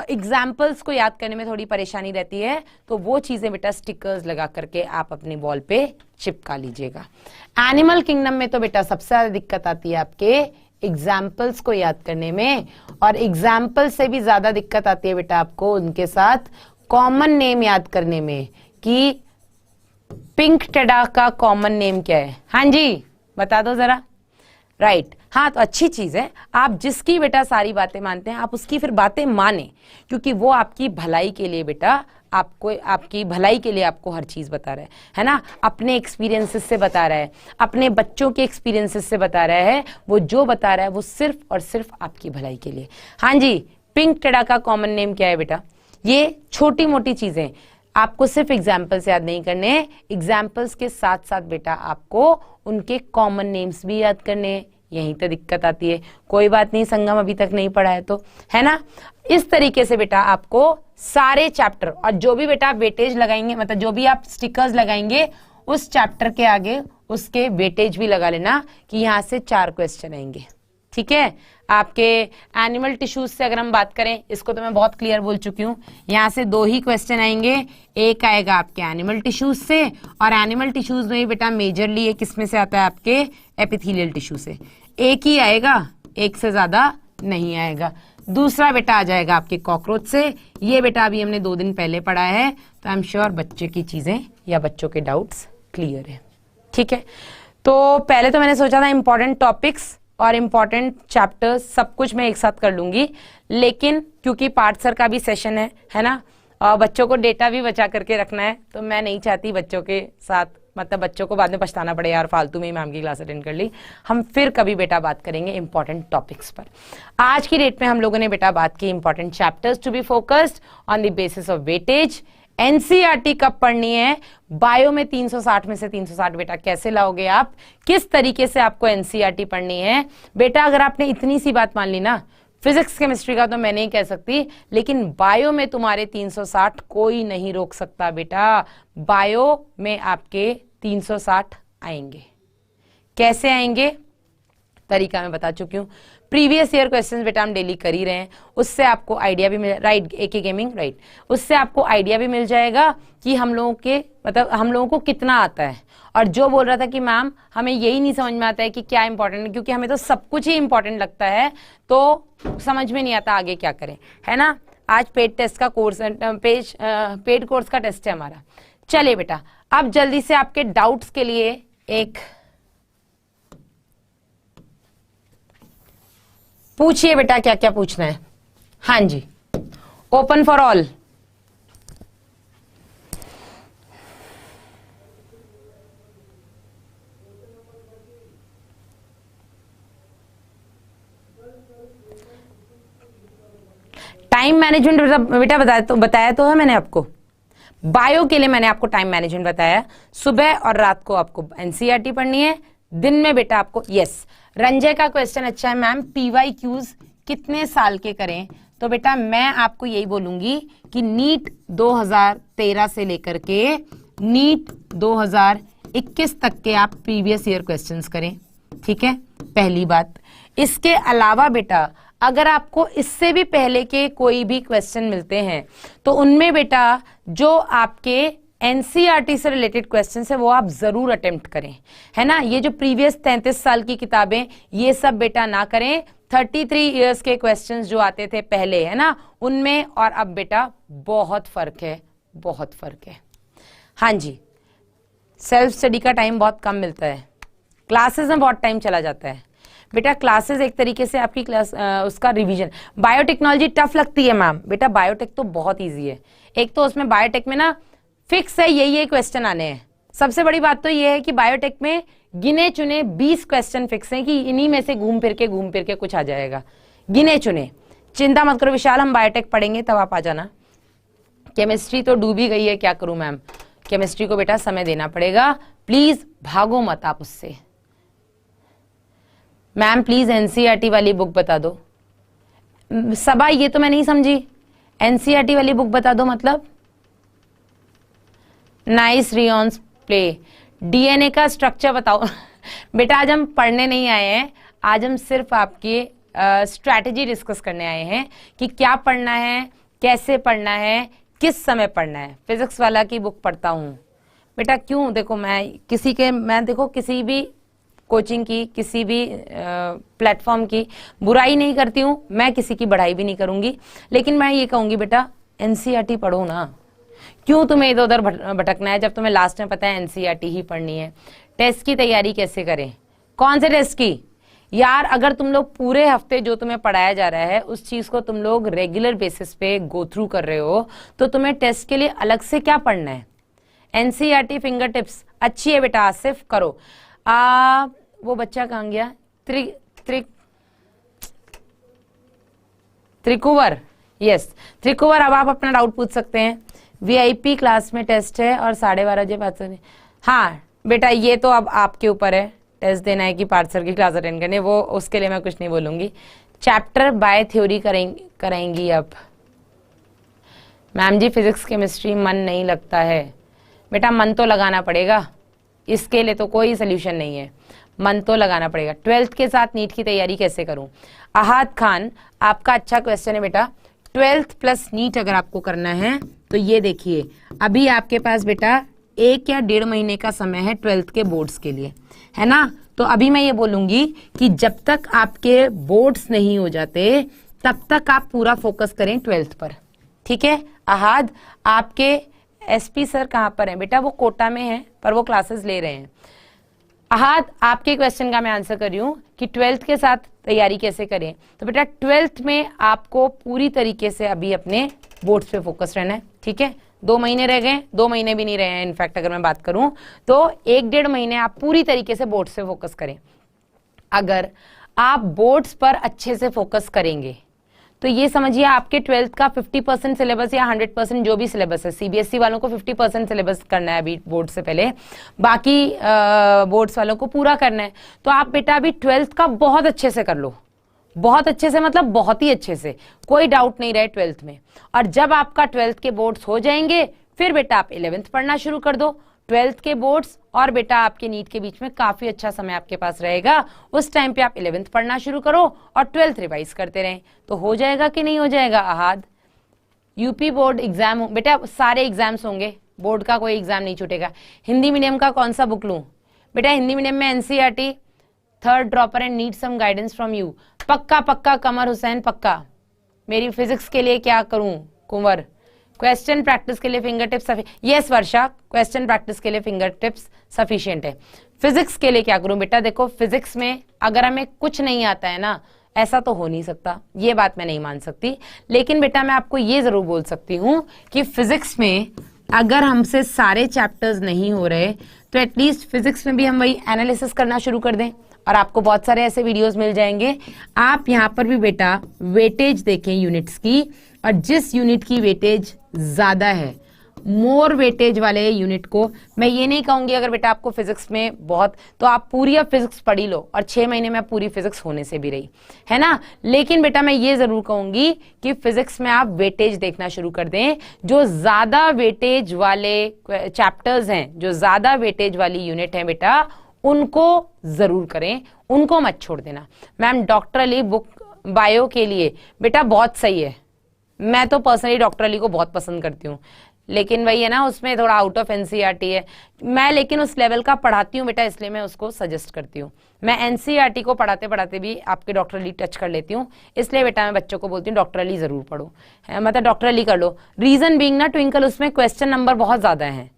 एग्जाम्पल्स को याद करने में थोड़ी परेशानी रहती है, तो वो चीजें बेटा स्टिकर्स लगा करके आप अपनी वॉल पे चिपका लीजिएगा। एनिमल किंगडम में तो बेटा सबसे ज्यादा दिक्कत आती है आपके एग्जाम्पल्स को याद करने में, और एग्जाम्पल से भी ज्यादा दिक्कत आती है बेटा आपको उनके साथ कॉमन नेम याद करने में, कि पिंक टेडा का कॉमन नेम क्या है। हाँ जी बता दो जरा, राइट। हाँ तो अच्छी चीज है, आप जिसकी बेटा सारी बातें मानते हैं आप उसकी फिर बातें माने, क्योंकि वो आपकी भलाई के लिए बेटा, आपको आपकी भलाई के लिए आपको हर चीज बता रहा है ना, अपने एक्सपीरियंसेस से बता रहा है, अपने बच्चों के एक्सपीरियंसेस से बता रहा है, वो जो बता रहा है वो सिर्फ और सिर्फ आपकी भलाई के लिए। हाँ जी, पिंक टेडा का कॉमन नेम क्या है बेटा, ये छोटी मोटी चीजें आपको सिर्फ एग्जाम्पल्स याद नहीं करने हैं, एग्जाम्पल्स के साथ साथ बेटा आपको उनके कॉमन नेम्स भी याद करने हैं। यहीं तो दिक्कत आती है। कोई बात नहीं, संगम अभी तक नहीं पढ़ा है तो, है ना। इस तरीके से बेटा आपको सारे चैप्टर और जो भी बेटा आप वेटेज लगाएंगे, मतलब जो भी आप स्टिकर्स लगाएंगे उस चैप्टर के आगे उसके वेटेज भी लगा लेना कि यहां से 4 क्वेश्चन आएंगे। ठीक है। आपके एनिमल टिश्यूज से अगर हम बात करें, इसको तो मैं बहुत क्लियर बोल चुकी हूँ, यहाँ से 2 ही क्वेश्चन आएंगे। एक आएगा आपके एनिमल टिश्यूज से, और एनिमल टिश्यूज में बेटा मेजरली एक किस में से आता है, आपके एपिथेलियल टिश्यू से। एक ही आएगा, एक से ज्यादा नहीं आएगा। दूसरा बेटा आ जाएगा आपके कॉकरोच से। ये बेटा अभी हमने 2 दिन पहले पढ़ा है, तो आई एम श्योर बच्चे की चीजें या बच्चों के डाउट्स क्लियर है। ठीक है। तो पहले तो मैंने सोचा था इंपॉर्टेंट टॉपिक्स और इम्पॉर्टेंट चैप्टर्स सब कुछ मैं एक साथ कर लूंगी, लेकिन क्योंकि पार्थ सर का भी सेशन है ना, और बच्चों को डेटा भी बचा करके रखना है, तो मैं नहीं चाहती बच्चों के साथ, मतलब बच्चों को बाद में पछताना पड़े यार फालतू में ही मैम की क्लास अटेंड कर ली। हम फिर कभी बेटा बात करेंगे इंपॉर्टेंट टॉपिक्स पर। आज की डेट में हम लोगों ने बेटा बात की important chapters to be focused on the basis of weightage. NCERT कब पढ़नी है, बायो में 360 में से 360 बेटा कैसे लाओगे आप, किस तरीके से आपको एनसीईआरटी पढ़नी है। बेटा अगर आपने इतनी सी बात मान ली ना, फिजिक्स केमिस्ट्री का तो मैं नहीं कह सकती, लेकिन बायो में तुम्हारे 360 कोई नहीं रोक सकता बेटा। बायो में आपके 360 आएंगे। कैसे आएंगे, तरीका मैं बता चुकी हूँ। प्रीवियस ईयर क्वेश्चंस बेटा हम डेली कर ही रहे हैं, उससे आपको आइडिया भी मिल, राइट एके गेमिंग, राइट, उससे आपको आइडिया भी मिल जाएगा कि हम लोगों के, मतलब हम लोगों को कितना आता है। और जो बोल रहा था कि मैम हमें यही नहीं समझ में आता है कि क्या इंपॉर्टेंट है, क्योंकि हमें तो सब कुछ ही इंपॉर्टेंट लगता है, तो समझ में नहीं आता आगे क्या करें, है ना। आज पेड टेस्ट का कोर्स, पेड कोर्स का टेस्ट है हमारा। चलिए बेटा, अब जल्दी से आपके डाउट्स के लिए एक पूछिए बेटा, क्या क्या पूछना है। हाँ जी, open for all. Time management बेटा बताया तो है मैंने आपको। बायो के लिए मैंने आपको टाइम मैनेजमेंट बताया। सुबह और रात को आपको एनसीईआरटी पढ़नी है, दिन में बेटा आपको, यस रंजय का क्वेश्चन अच्छा है मैम, पीवाईक्यूज कितने साल के करें। तो बेटा मैं आपको यही बोलूंगी कि नीट 2013 से लेकर के नीट 2021 तक के आप प्रीवियस ईयर क्वेश्चंस करें। ठीक है, पहली बात। इसके अलावा बेटा अगर आपको इससे भी पहले के कोई भी क्वेश्चन मिलते हैं, तो उनमें बेटा जो आपके एनसीईआरटी से रिलेटेड क्वेश्चन है वो आप जरूर अटेम्प्ट करें, है ना। ये जो प्रीवियस 33 साल की किताबें, ये सब बेटा ना करें। 33 इयर्स के क्वेश्चंस जो आते थे पहले, है ना, उनमें और अब बेटा बहुत फर्क है, बहुत फर्क है। हाँ जी, सेल्फ स्टडी का टाइम बहुत कम मिलता है, क्लासेस में बहुत टाइम चला जाता है बेटा। क्लासेस एक तरीके से आपकी क्लास, उसका रिवीजन। बायोटेक्नोलॉजी टफ लगती है मैम, बेटा बायोटेक तो बहुत ईजी है। एक तो उसमें बायोटेक में ना फिक्स है यही क्वेश्चन आने हैं। सबसे बड़ी बात तो ये है कि बायोटेक में गिने चुने 20 क्वेश्चन फिक्स हैं कि इन्हीं में से घूम फिर के कुछ आ जाएगा, गिने चुने। चिंता मत करो विशाल, हम बायोटेक पढ़ेंगे तब आप आ जाना। केमिस्ट्री तो डूबी गई है, क्या करूं मैम, केमिस्ट्री को बेटा समय देना पड़ेगा, प्लीज भागो मत आप उससे। मैम प्लीज एनसीईआरटी वाली बुक बता दो। सबा ये तो मैं नहीं समझी, एनसीईआरटी वाली बुक बता दो मतलब। नाइस रियॉन्स प्ले, डीएनए का स्ट्रक्चर बताओ। बेटा आज हम पढ़ने नहीं आए हैं, आज हम सिर्फ आपकी स्ट्रैटेजी डिस्कस करने आए हैं कि क्या पढ़ना है, कैसे पढ़ना है, किस समय पढ़ना है। फिजिक्स वाला की बुक पढ़ता हूँ बेटा, क्यों, देखो मैं देखो किसी भी कोचिंग की, किसी भी प्लेटफॉर्म की बुराई नहीं करती हूँ, मैं किसी की बढ़ाई भी नहीं करूंगी, लेकिन मैं ये कहूंगी बेटा एनसीईआरटी पढ़ो ना। क्यों तुम्हें इधर उधर भटकना है जब तुम्हें लास्ट में पता है एनसीईआरटी ही पढ़नी है। टेस्ट की तैयारी कैसे करें, कौन से टेस्ट की यार, अगर तुम लोग पूरे हफ्ते जो तुम्हें पढ़ाया जा रहा है उस चीज को तुम लोग रेगुलर बेसिस पे गो थ्रू कर रहे हो, तो तुम्हें टेस्ट के लिए अलग से क्या पढ़ना है। एनसीईआरटी फिंगर टिप्स अच्छी है बेटा, आसिफ करो। वो बच्चा कहाँ गया, त्रिकुवर, यस त्रिकुवर, अब आप अपना डाउट पूछ सकते हैं। वीआईपी क्लास में टेस्ट है और 12:30 बजे पार्सर। हाँ बेटा ये तो अब आपके ऊपर है, टेस्ट देना है कि पार्सर की क्लास अटेंड करनी है, वो उसके लिए मैं कुछ नहीं बोलूंगी। चैप्टर बाय थ्योरी कराएंगी अब। मैम जी फिजिक्स केमिस्ट्री मन नहीं लगता है। बेटा मन तो लगाना पड़ेगा, इसके लिए तो कोई सोल्यूशन नहीं है, मन तो लगाना पड़ेगा। 12th के साथ नीट की तैयारी कैसे करूं? अहाद खान आपका अच्छा क्वेश्चन है बेटा। 12th प्लस नीट अगर आपको करना है तो ये देखिए, अभी आपके पास बेटा 1 या 1.5 महीने का समय है 12th के बोर्ड्स के लिए, है ना। तो अभी मैं ये बोलूंगी कि जब तक आपके बोर्ड्स नहीं हो जाते तब तक आप पूरा फोकस करें 12th पर, ठीक है। अहाद आपके एसपी सर कहाँ पर हैं? बेटा वो कोटा में हैं पर वो क्लासेस ले रहे हैं। अहाद आपके क्वेश्चन का मैं आंसर कर रही हूँ कि 12th के साथ तैयारी कैसे करें। तो बेटा 12th में आपको पूरी तरीके से अभी अपने बोर्ड्स पे फोकस रहना है, ठीक है। 2 महीने रह गए, 2 महीने भी नहीं रहे हैं इनफैक्ट अगर मैं बात करूं तो 1-1.5 महीने आप पूरी तरीके से बोर्ड्स पे फोकस करें। अगर आप बोर्ड्स पर अच्छे से फोकस करेंगे तो ये समझिए आपके 12th का 50% सिलेबस या 100% जो भी सिलेबस है, सीबीएसई वालों को 50% सिलेबस करना है अभी बोर्ड से पहले, बाकी बोर्ड्स वालों को पूरा करना है। तो आप बेटा अभी 12th का बहुत अच्छे से कर लो, बहुत अच्छे से मतलब बहुत ही अच्छे से, कोई डाउट नहीं रहे 12th में। और जब आपका 12th के बोर्ड्स हो जाएंगे फिर बेटा आप 11th पढ़ना शुरू कर दो। 12th के बोर्ड्स और बेटा आपके नीट के बीच में काफी अच्छा समय आपके पास रहेगा, उस टाइम पे आप 11th पढ़ना शुरू करो और 12th रिवाइज करते रहें, तो हो जाएगा कि नहीं हो जाएगा। अहाद यूपी बोर्ड एग्जाम बेटा सारे एग्जाम्स होंगे, बोर्ड का कोई एग्जाम नहीं छूटेगा। हिंदी मीडियम का कौन सा बुक लूं? बेटा हिंदी मीडियम में NCERT, third dropper and need some guidance from you. पक्का पक्का कमर हुसैन पक्का। मेरी फिजिक्स के लिए क्या करूं? कुंवर क्वेश्चन प्रैक्टिस के लिए फिंगर टिप्स यस वर्षा, क्वेश्चन प्रैक्टिस के लिए फिंगर टिप्स सफिशिएंट है। फिजिक्स के लिए क्या करूं? बेटा देखो फिजिक्स में अगर हमें कुछ नहीं आता है ना, ऐसा तो हो नहीं सकता, ये बात मैं नहीं मान सकती, लेकिन बेटा मैं आपको ये जरूर बोल सकती हूं कि फिजिक्स में अगर हमसे सारे चैप्टर्स नहीं हो रहे तो एटलीस्ट फिजिक्स में भी हम वही एनालिसिस करना शुरू कर दें और आपको बहुत सारे ऐसे वीडियोस मिल जाएंगे। आप यहाँ पर भी बेटा वेटेज देखें यूनिट्स की, और जिस यूनिट की वेटेज ज्यादा है, मोर वेटेज वाले यूनिट को, मैं ये नहीं कहूंगी अगर बेटा आपको फिजिक्स में बहुत, तो आप पूरी अब फिजिक्स पढ़ ही लो और 6 महीने में पूरी फिजिक्स होने से भी रही, है ना। लेकिन बेटा मैं ये जरूर कहूंगी कि फिजिक्स में आप वेटेज देखना शुरू कर दें, जो ज्यादा वेटेज वाले चैप्टर्स हैं, जो ज्यादा वेटेज वाली यूनिट है बेटा उनको जरूर करें, उनको मत छोड़ देना। Ma'am doctor Ali book bio के लिए बेटा बहुत सही है, मैं तो पर्सनली डॉक्टर अली को बहुत पसंद करती हूँ, लेकिन वही है ना उसमें थोड़ा आउट ऑफ एनसीईआरटी है, मैं लेकिन उस लेवल का पढ़ाती हूँ बेटा, इसलिए मैं उसको सजेस्ट करती हूँ। मैं एनसीईआरटी को पढ़ाते पढ़ाते भी आपके डॉक्टर अली टच कर लेती हूँ, इसलिए बेटा मैं बच्चों को बोलती हूँ डॉक्टर अली जरूर पढ़ो, मतलब डॉक्टर अली कर लो। रीजन बीइंग ना ट्विंकल उसमें क्वेश्चन नंबर बहुत ज्यादा है,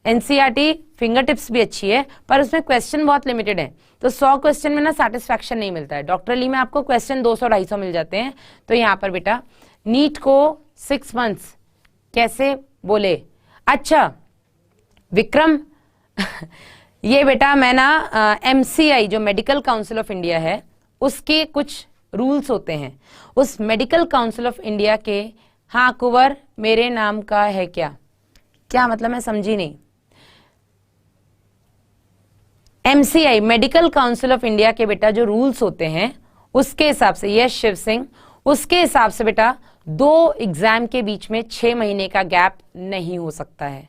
एनसीईआरटी फिंगर टिप्स भी अच्छी है पर उसमें क्वेश्चन बहुत लिमिटेड है, तो 100 क्वेश्चन में ना सेटिस्फैक्शन नहीं मिलता है। डॉक्टर अली में आपको क्वेश्चन 200-250 मिल जाते हैं। तो यहाँ पर बेटा नीट को 6 मंथ्स कैसे बोले? अच्छा विक्रम ये बेटा मैं ना एमसीआई जो मेडिकल काउंसिल ऑफ इंडिया है उसके कुछ रूल्स होते हैं, उस मेडिकल काउंसिल ऑफ इंडिया के, हाँ कुंवर मेरे नाम का है क्या, क्या मतलब मैं समझी नहीं। MCI medical council of India के बेटा जो रूल्स होते हैं उसके हिसाब से, यस शिव सिंह, उसके हिसाब से बेटा 2 एग्जाम के बीच में 6 महीने का गैप नहीं हो सकता है।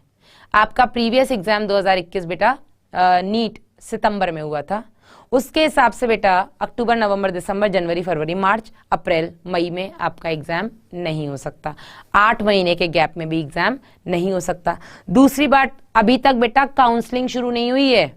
आपका प्रीवियस एग्जाम 2021 बेटा नीट सितंबर में हुआ था, उसके हिसाब से बेटा अक्टूबर नवंबर दिसंबर जनवरी फरवरी मार्च अप्रैल मई में आपका एग्जाम नहीं हो सकता, 8 महीने के गैप में भी एग्जाम नहीं हो सकता। दूसरी बात, अभी तक बेटा काउंसलिंग शुरू नहीं हुई है,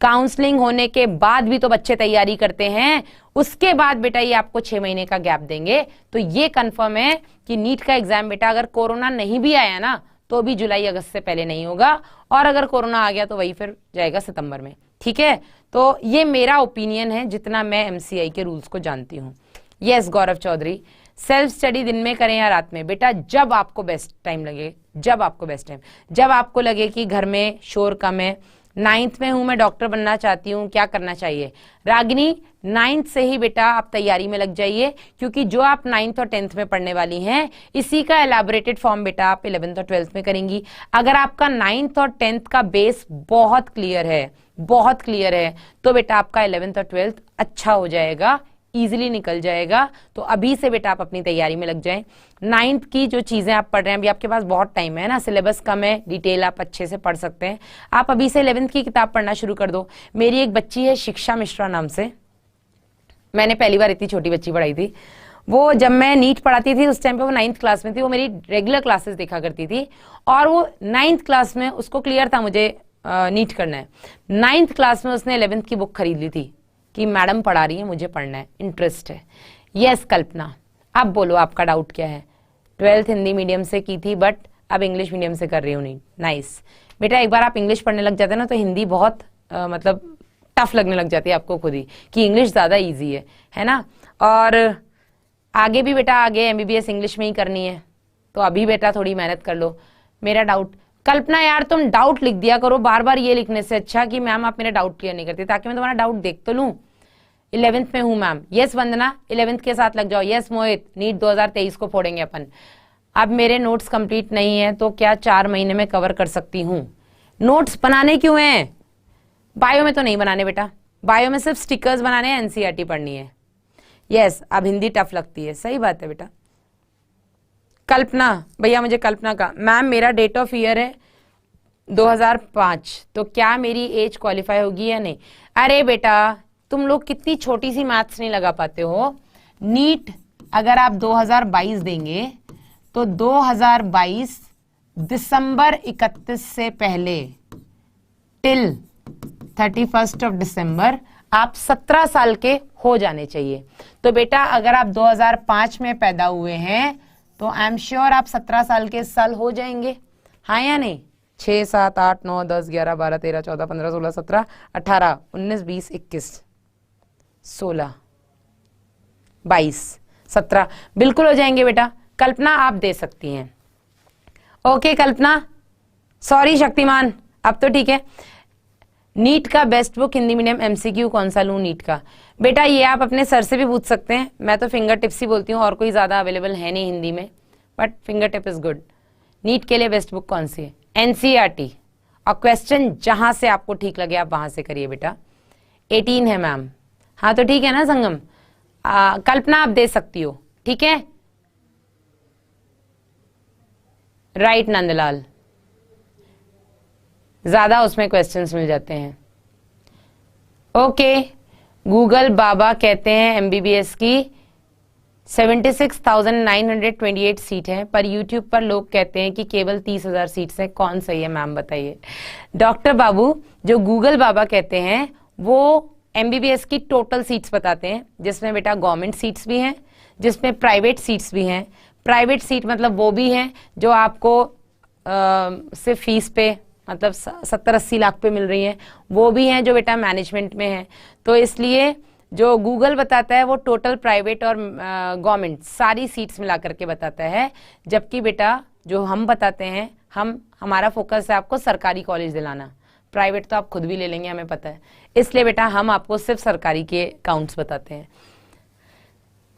काउंसलिंग होने के बाद भी तो बच्चे तैयारी करते हैं, उसके बाद बेटा ये आपको 6 महीने का गैप देंगे। तो ये कंफर्म है कि नीट का एग्जाम बेटा अगर कोरोना नहीं भी आया ना तो भी जुलाई अगस्त से पहले नहीं होगा, और अगर कोरोना आ गया तो वही फिर जाएगा सितंबर में, ठीक है। तो ये मेरा ओपिनियन है जितना मैं एमसीआई के रूल्स को जानती हूँ। यस गौरव चौधरी, सेल्फ स्टडी दिन में करें या रात में? बेटा जब आपको बेस्ट टाइम लगे, जब आपको बेस्ट टाइम, जब आपको लगे कि घर में शोर कम है, 9th में हूं, मैं डॉक्टर बनना चाहती हूँ, क्या करना चाहिए? रागिनी, 9th से ही बेटा आप तैयारी में लग जाइए, क्योंकि जो आप 9th और 10th में पढ़ने वाली हैं इसी का एलैबोरेटेड फॉर्म बेटा आप 11th और 12th में करेंगी। अगर आपका 9th और 10th का बेस बहुत क्लियर है, बहुत क्लियर है, तो बेटा आपका 11th और 12th अच्छा हो जाएगा, इजीली निकल जाएगा। तो अभी से बेटा आप अपनी तैयारी में लग जाएं। 9th की जो चीजें आप पढ़ रहे हैं, अभी आपके पास बहुत टाइम है ना, सिलेबस कम है, डिटेल आप अच्छे से पढ़ सकते हैं। आप अभी से 11th की किताब पढ़ना शुरू कर दो। मेरी एक बच्ची है शिक्षा मिश्रा नाम से, मैंने पहली बार इतनी छोटी बच्ची पढ़ाई थी। वो जब मैं नीट पढ़ाती थी उस टाइम पे वो 9th क्लास में थी, वो मेरी रेगुलर क्लासेस देखा करती थी, और वो 9th क्लास में उसको क्लियर था मुझे नीट करना है। 9th क्लास में उसने 11th की बुक खरीद ली थी कि मैडम पढ़ा रही है, मुझे पढ़ना है, इंटरेस्ट है। यस कल्पना, अब बोलो आपका डाउट क्या है? 12th हिंदी मीडियम से की थी, बट अब इंग्लिश मीडियम से कर रही हूँ। नहीं, नाइस बेटा, एक बार आप इंग्लिश पढ़ने लग जाते हैं ना तो हिंदी बहुत मतलब टफ लगने लग जाती है आपको खुद ही, कि इंग्लिश ज्यादा इजी है ना। और आगे भी बेटा, आगे एमबीबीएस इंग्लिश में ही करनी है, तो अभी बेटा थोड़ी मेहनत कर लो। मेरा डाउट, कल्पना यार तुम डाउट लिख दिया करो, बार बार ये लिखने से अच्छा कि मैम आप मेरा डाउट क्लियर नहीं करते, ताकि मैं तुम्हारा डाउट देख तो लूं। 11th में हूं मैम, यस वंदना 11th के साथ लग जाओ। यस मोहित, नीट 2023 को फोड़ेंगे अपन। अब मेरे नोट्स कंप्लीट नहीं है तो क्या 4 महीने में कवर कर सकती हूँ? नोट्स बनाने क्यों हैं? बायो में तो नहीं बनाने बेटा, बायो में सिर्फ स्टिकर्स बनाने हैं, एनसीईआरटी पढ़नी है। यस, अब हिंदी टफ लगती है, सही बात है बेटा। कल्पना, भैया मुझे कल्पना का, मैम मेरा डेट ऑफ ईयर है 2005, तो क्या मेरी एज क्वालिफाई होगी या नहीं? अरे बेटा तुम लोग कितनी छोटी सी मैथ्स नहीं लगा पाते हो। नीट अगर आप 2022 देंगे तो 2022 दिसंबर 31 से पहले टिल 31 ऑफ दिसंबर आप 17 साल के हो जाने चाहिए। तो बेटा अगर आप 2005 में पैदा हुए हैं तो आई एम श्योर आप 17 साल के साल हो जाएंगे, हाँ या नहीं? 6, 7, 8, 9, 10, 11, 12, 13, 14, 15, 16, 17, 18, 19, 20, 21, 16, 22, 17 बिल्कुल हो जाएंगे बेटा। कल्पना आप दे सकती हैं। ओके कल्पना, सॉरी शक्तिमान, अब तो ठीक है। नीट का best book Hindi medium MCQ कौन सा लूं नीट का? बेटा ये आप अपने सर से भी पूछ सकते हैं, मैं तो फिंगर टिप्स ही बोलती हूँ, और कोई ज्यादा अवेलेबल है नहीं हिंदी में, but finger tip is good. NEET के लिए बेस्ट बुक कौन सी है? एनसीईआरटी, और क्वेश्चन जहां से आपको ठीक लगे आप वहां से करिए बेटा। 18 है मैम, हाँ तो ठीक है ना संगम। कल्पना आप दे सकती हो, ठीक है। राइट नंदलाल, ज्यादा उसमें क्वेश्चंस मिल जाते हैं। ओके, गूगल बाबा कहते हैं एमबीबीएस की 76,928 सीट है, पर यूट्यूब पर लोग कहते हैं कि केवल 30,000 सीट्स हैं, कौन सही है मैम बताइए? डॉक्टर बाबू, जो गूगल बाबा कहते हैं वो एमबीबीएस की टोटल सीट्स बताते हैं, जिसमें बेटा गवर्नमेंट सीट्स भी हैं, जिसमें प्राइवेट सीट्स भी हैं। प्राइवेट सीट मतलब वो भी हैं जो आपको सिर्फ फीस पे मतलब 70-80 लाख पे मिल रही हैं, वो भी हैं जो बेटा मैनेजमेंट में है। तो इसलिए जो गूगल बताता है वो टोटल प्राइवेट और गवर्नमेंट सारी सीट्स मिला करके बताता है, जबकि बेटा जो हम बताते हैं, हमारा फोकस है आपको सरकारी कॉलेज दिलाना, प्राइवेट तो आप खुद भी ले लेंगे हमें पता है, इसलिए बेटा हम आपको सिर्फ सरकारी के काउंट्स बताते हैं।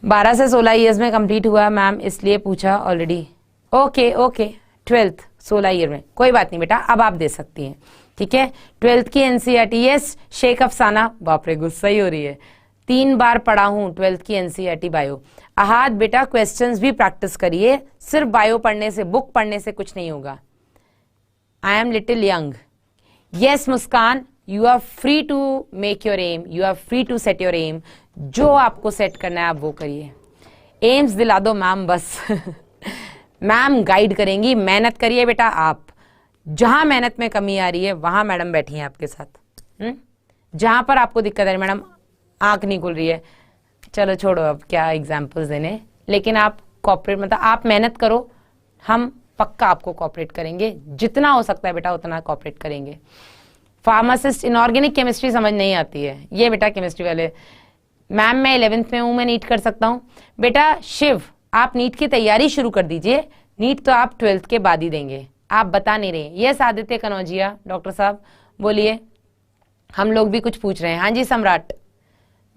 12 से 16 ईयर्स में कंप्लीट हुआ मैम, इसलिए पूछा ऑलरेडी। ओके 12th 16 ईयर में, कोई बात नहीं बेटा, अब आप दे सकती हैं, ठीक है। 12th की एनसीईआरटी, यस शेख अफसाना, बाप रे गुस्सा ही हो रही है, 3 बार पढ़ा हूं 12th की एनसीईआरटी बायो। अहाद बेटा क्वेश्चंस भी प्रैक्टिस करिए, सिर्फ बायो पढ़ने से, बुक पढ़ने से कुछ नहीं होगा। I am little young, yes Muskan, you are free to make your aim, you are free to set your aim, जो आपको सेट करना है आप वो करिए। एम्स दिला दो मैम बस मैम गाइड करेंगी, मेहनत करिए बेटा आप, जहां मेहनत में कमी आ रही है वहां मैडम बैठी हैं आपके साथ। जहां पर आपको दिक्कत है मैडम आंख नहीं खुल रही है, चलो छोड़ो अब क्या एग्जाम्पल्स देने, लेकिन आप कॉपरेट मतलब आप मेहनत करो, हम पक्का आपको कॉपरेट करेंगे, जितना हो सकता है बेटा उतना कॉपरेट करेंगे। फार्मासिस्ट, इनऑर्गेनिक केमिस्ट्री समझ नहीं आती है, ये बेटा केमिस्ट्री वाले, मैम मैं 11th में हूं, मैं नीट कर सकता हूं? बेटा शिव आप नीट की तैयारी शुरू कर दीजिए, नीट तो आप 12th के बाद ही देंगे, आप बता नहीं रहे। यस आदित्य कनौजिया, डॉक्टर साहब बोलिए, हम लोग भी कुछ पूछ रहे हैं। हाँ जी सम्राट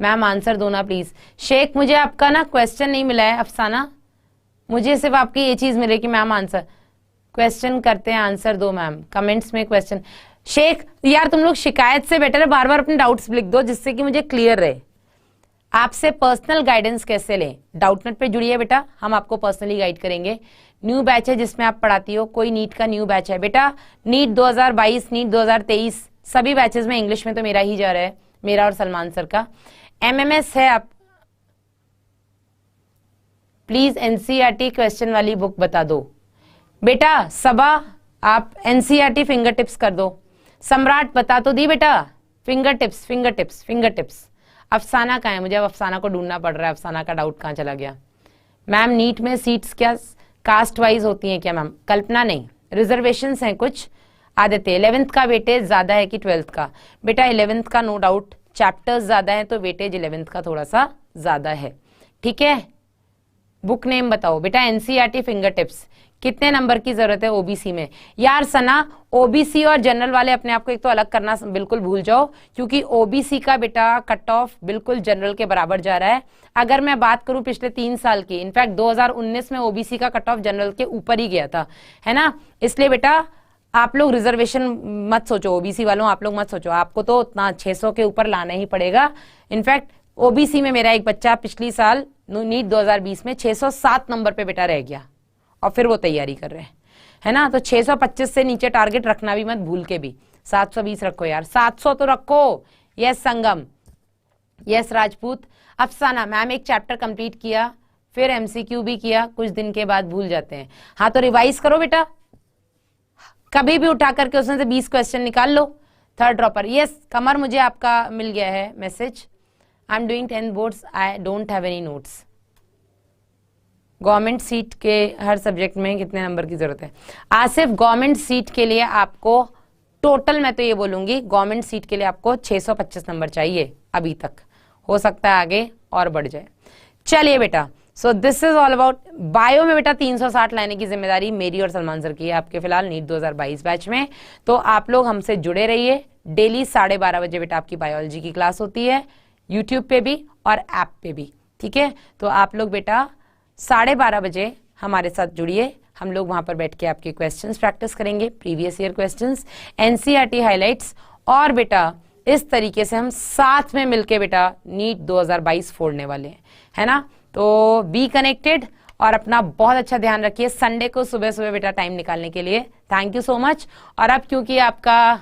मैम आंसर दो ना प्लीज। शेख मुझे आपका ना क्वेश्चन नहीं मिला है। अफसाना मुझे सिर्फ आपकी ये चीज मिले कि मैम आंसर क्वेश्चन करते हैं, आंसर दो मैम कमेंट्स में क्वेश्चन। शेख यार तुम लोग शिकायत से बेटर है बार बार अपने डाउट्स लिख दो जिससे कि मुझे क्लियर रहे। आपसे पर्सनल गाइडेंस कैसे लें? डाउटनेट पे जुड़िए बेटा, हम आपको पर्सनली गाइड करेंगे। न्यू बैच है जिसमें आप पढ़ाती हो, कोई नीट का न्यू बैच है बेटा। नीट 2022 नीट 2023 सभी बैचेस में इंग्लिश में तो मेरा ही जा रहा है, मेरा और सलमान सर का। एमएमएस है, आप प्लीज एनसीईआरटी क्वेश्चन वाली बुक बता दो बेटा। सबा आप एनसीईआरटी फिंगर टिप्स कर दो। सम्राट बता तो दी बेटा, finger tips finger tips finger tips. अफसाना कहाँ है? मुझे अब अफसाना को ढूंढना पड़ रहा है, अफसाना का डाउट कहाँ चला गया। मैम नीट में सीट्स क्या कास्ट वाइज होती हैं क्या मैम? कल्पना नहीं, रिजर्वेशंस हैं कुछ। आदित्य 11th का वेटेज ज्यादा है कि 12th का? बेटा 11th का नो डाउट, चैप्टर्स ज्यादा है तो वेटेज 11th का थोड़ा सा ज्यादा है। ठीक है, बुक नेम बताओ बेटा। एनसीईआरटी फिंगर टिप्स कितने नंबर की जरूरत है ओबीसी में? यार सना ओबीसी और जनरल वाले अपने आप को एक तो अलग करना बिल्कुल भूल जाओ, क्योंकि ओबीसी का बेटा कट ऑफ बिल्कुल जनरल के बराबर जा रहा है। अगर मैं बात करूं पिछले 3 साल की, इनफैक्ट 2019 में ओबीसी का कट ऑफ जनरल के ऊपर ही गया था, है ना। इसलिए बेटा आप लोग रिजर्वेशन मत सोचो, ओबीसी वालों आप लोग मत सोचो, आपको तो उतना 600 के ऊपर लाना ही पड़ेगा। इनफैक्ट ओबीसी में मेरा एक बच्चा पिछली साल नीट 2020 में 607 नंबर पे बेटा रह गया और फिर वो तैयारी कर रहे हैं, है ना। तो 625 से नीचे टारगेट रखना भी मत भूल के भी। 720 रखो यार, 700 तो रखो। यस संगम, यस राजपूत। अफसाना मैम एक चैप्टर कंप्लीट किया फिर एमसीक्यू भी किया, कुछ दिन के बाद भूल जाते हैं। हाँ तो रिवाइज करो बेटा, कभी भी उठा करके उसमें से 20 क्वेश्चन निकाल लो। थर्ड ड्रॉपर, यस कमर मुझे आपका मिल गया है message. I am doing 10 boards, I don't have any notes. Government seat के हर सब्जेक्ट में कितने नंबर की जरूरत है? आसिफ गवर्नमेंट सीट के लिए आपको टोटल, मैं तो ये बोलूंगी गवर्नमेंट सीट के लिए आपको 625 नंबर चाहिए अभी तक, हो सकता है आगे और बढ़ जाए। चलिए बेटा, so this is all about bio में बेटा 360 लाने की जिम्मेदारी मेरी और सलमान सर की है आपके फिलहाल नीट 2022 बैच में। तो आप लोग हमसे जुड़े रहिए, डेली 12:30 बजे बेटा आपकी बायोलॉजी की क्लास होती है, यूट्यूब पे भी और ऐप पे भी। ठीक है, तो आप लोग बेटा 12:30 बजे हमारे साथ जुड़िए, हम लोग वहां पर बैठ के आपके क्वेश्चंस प्रैक्टिस करेंगे, previous year questions, NCERT highlights, और बेटा इस तरीके से हम साथ में मिलके बेटा नीट 2022 फोड़ने वाले हैं, है ना। तो बी कनेक्टेड और अपना बहुत अच्छा ध्यान रखिए संडे को सुबह सुबह बेटा टाइम निकालने के लिए। Thank you so much. और अब क्योंकि आपका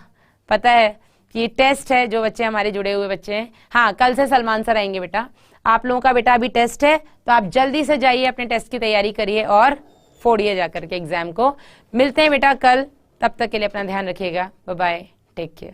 पता है कि टेस्ट है, जो बच्चे हमारे जुड़े हुए बच्चे हैं, हाँ कल से सलमान सर आएंगे बेटा, आप लोगों का बेटा अभी टेस्ट है तो आप जल्दी से जाइए अपने टेस्ट की तैयारी करिए और फोड़िए जाकर के एग्जाम को। मिलते हैं बेटा कल, तब तक के लिए अपना ध्यान रखिएगा, बाय बाय, टेक केयर।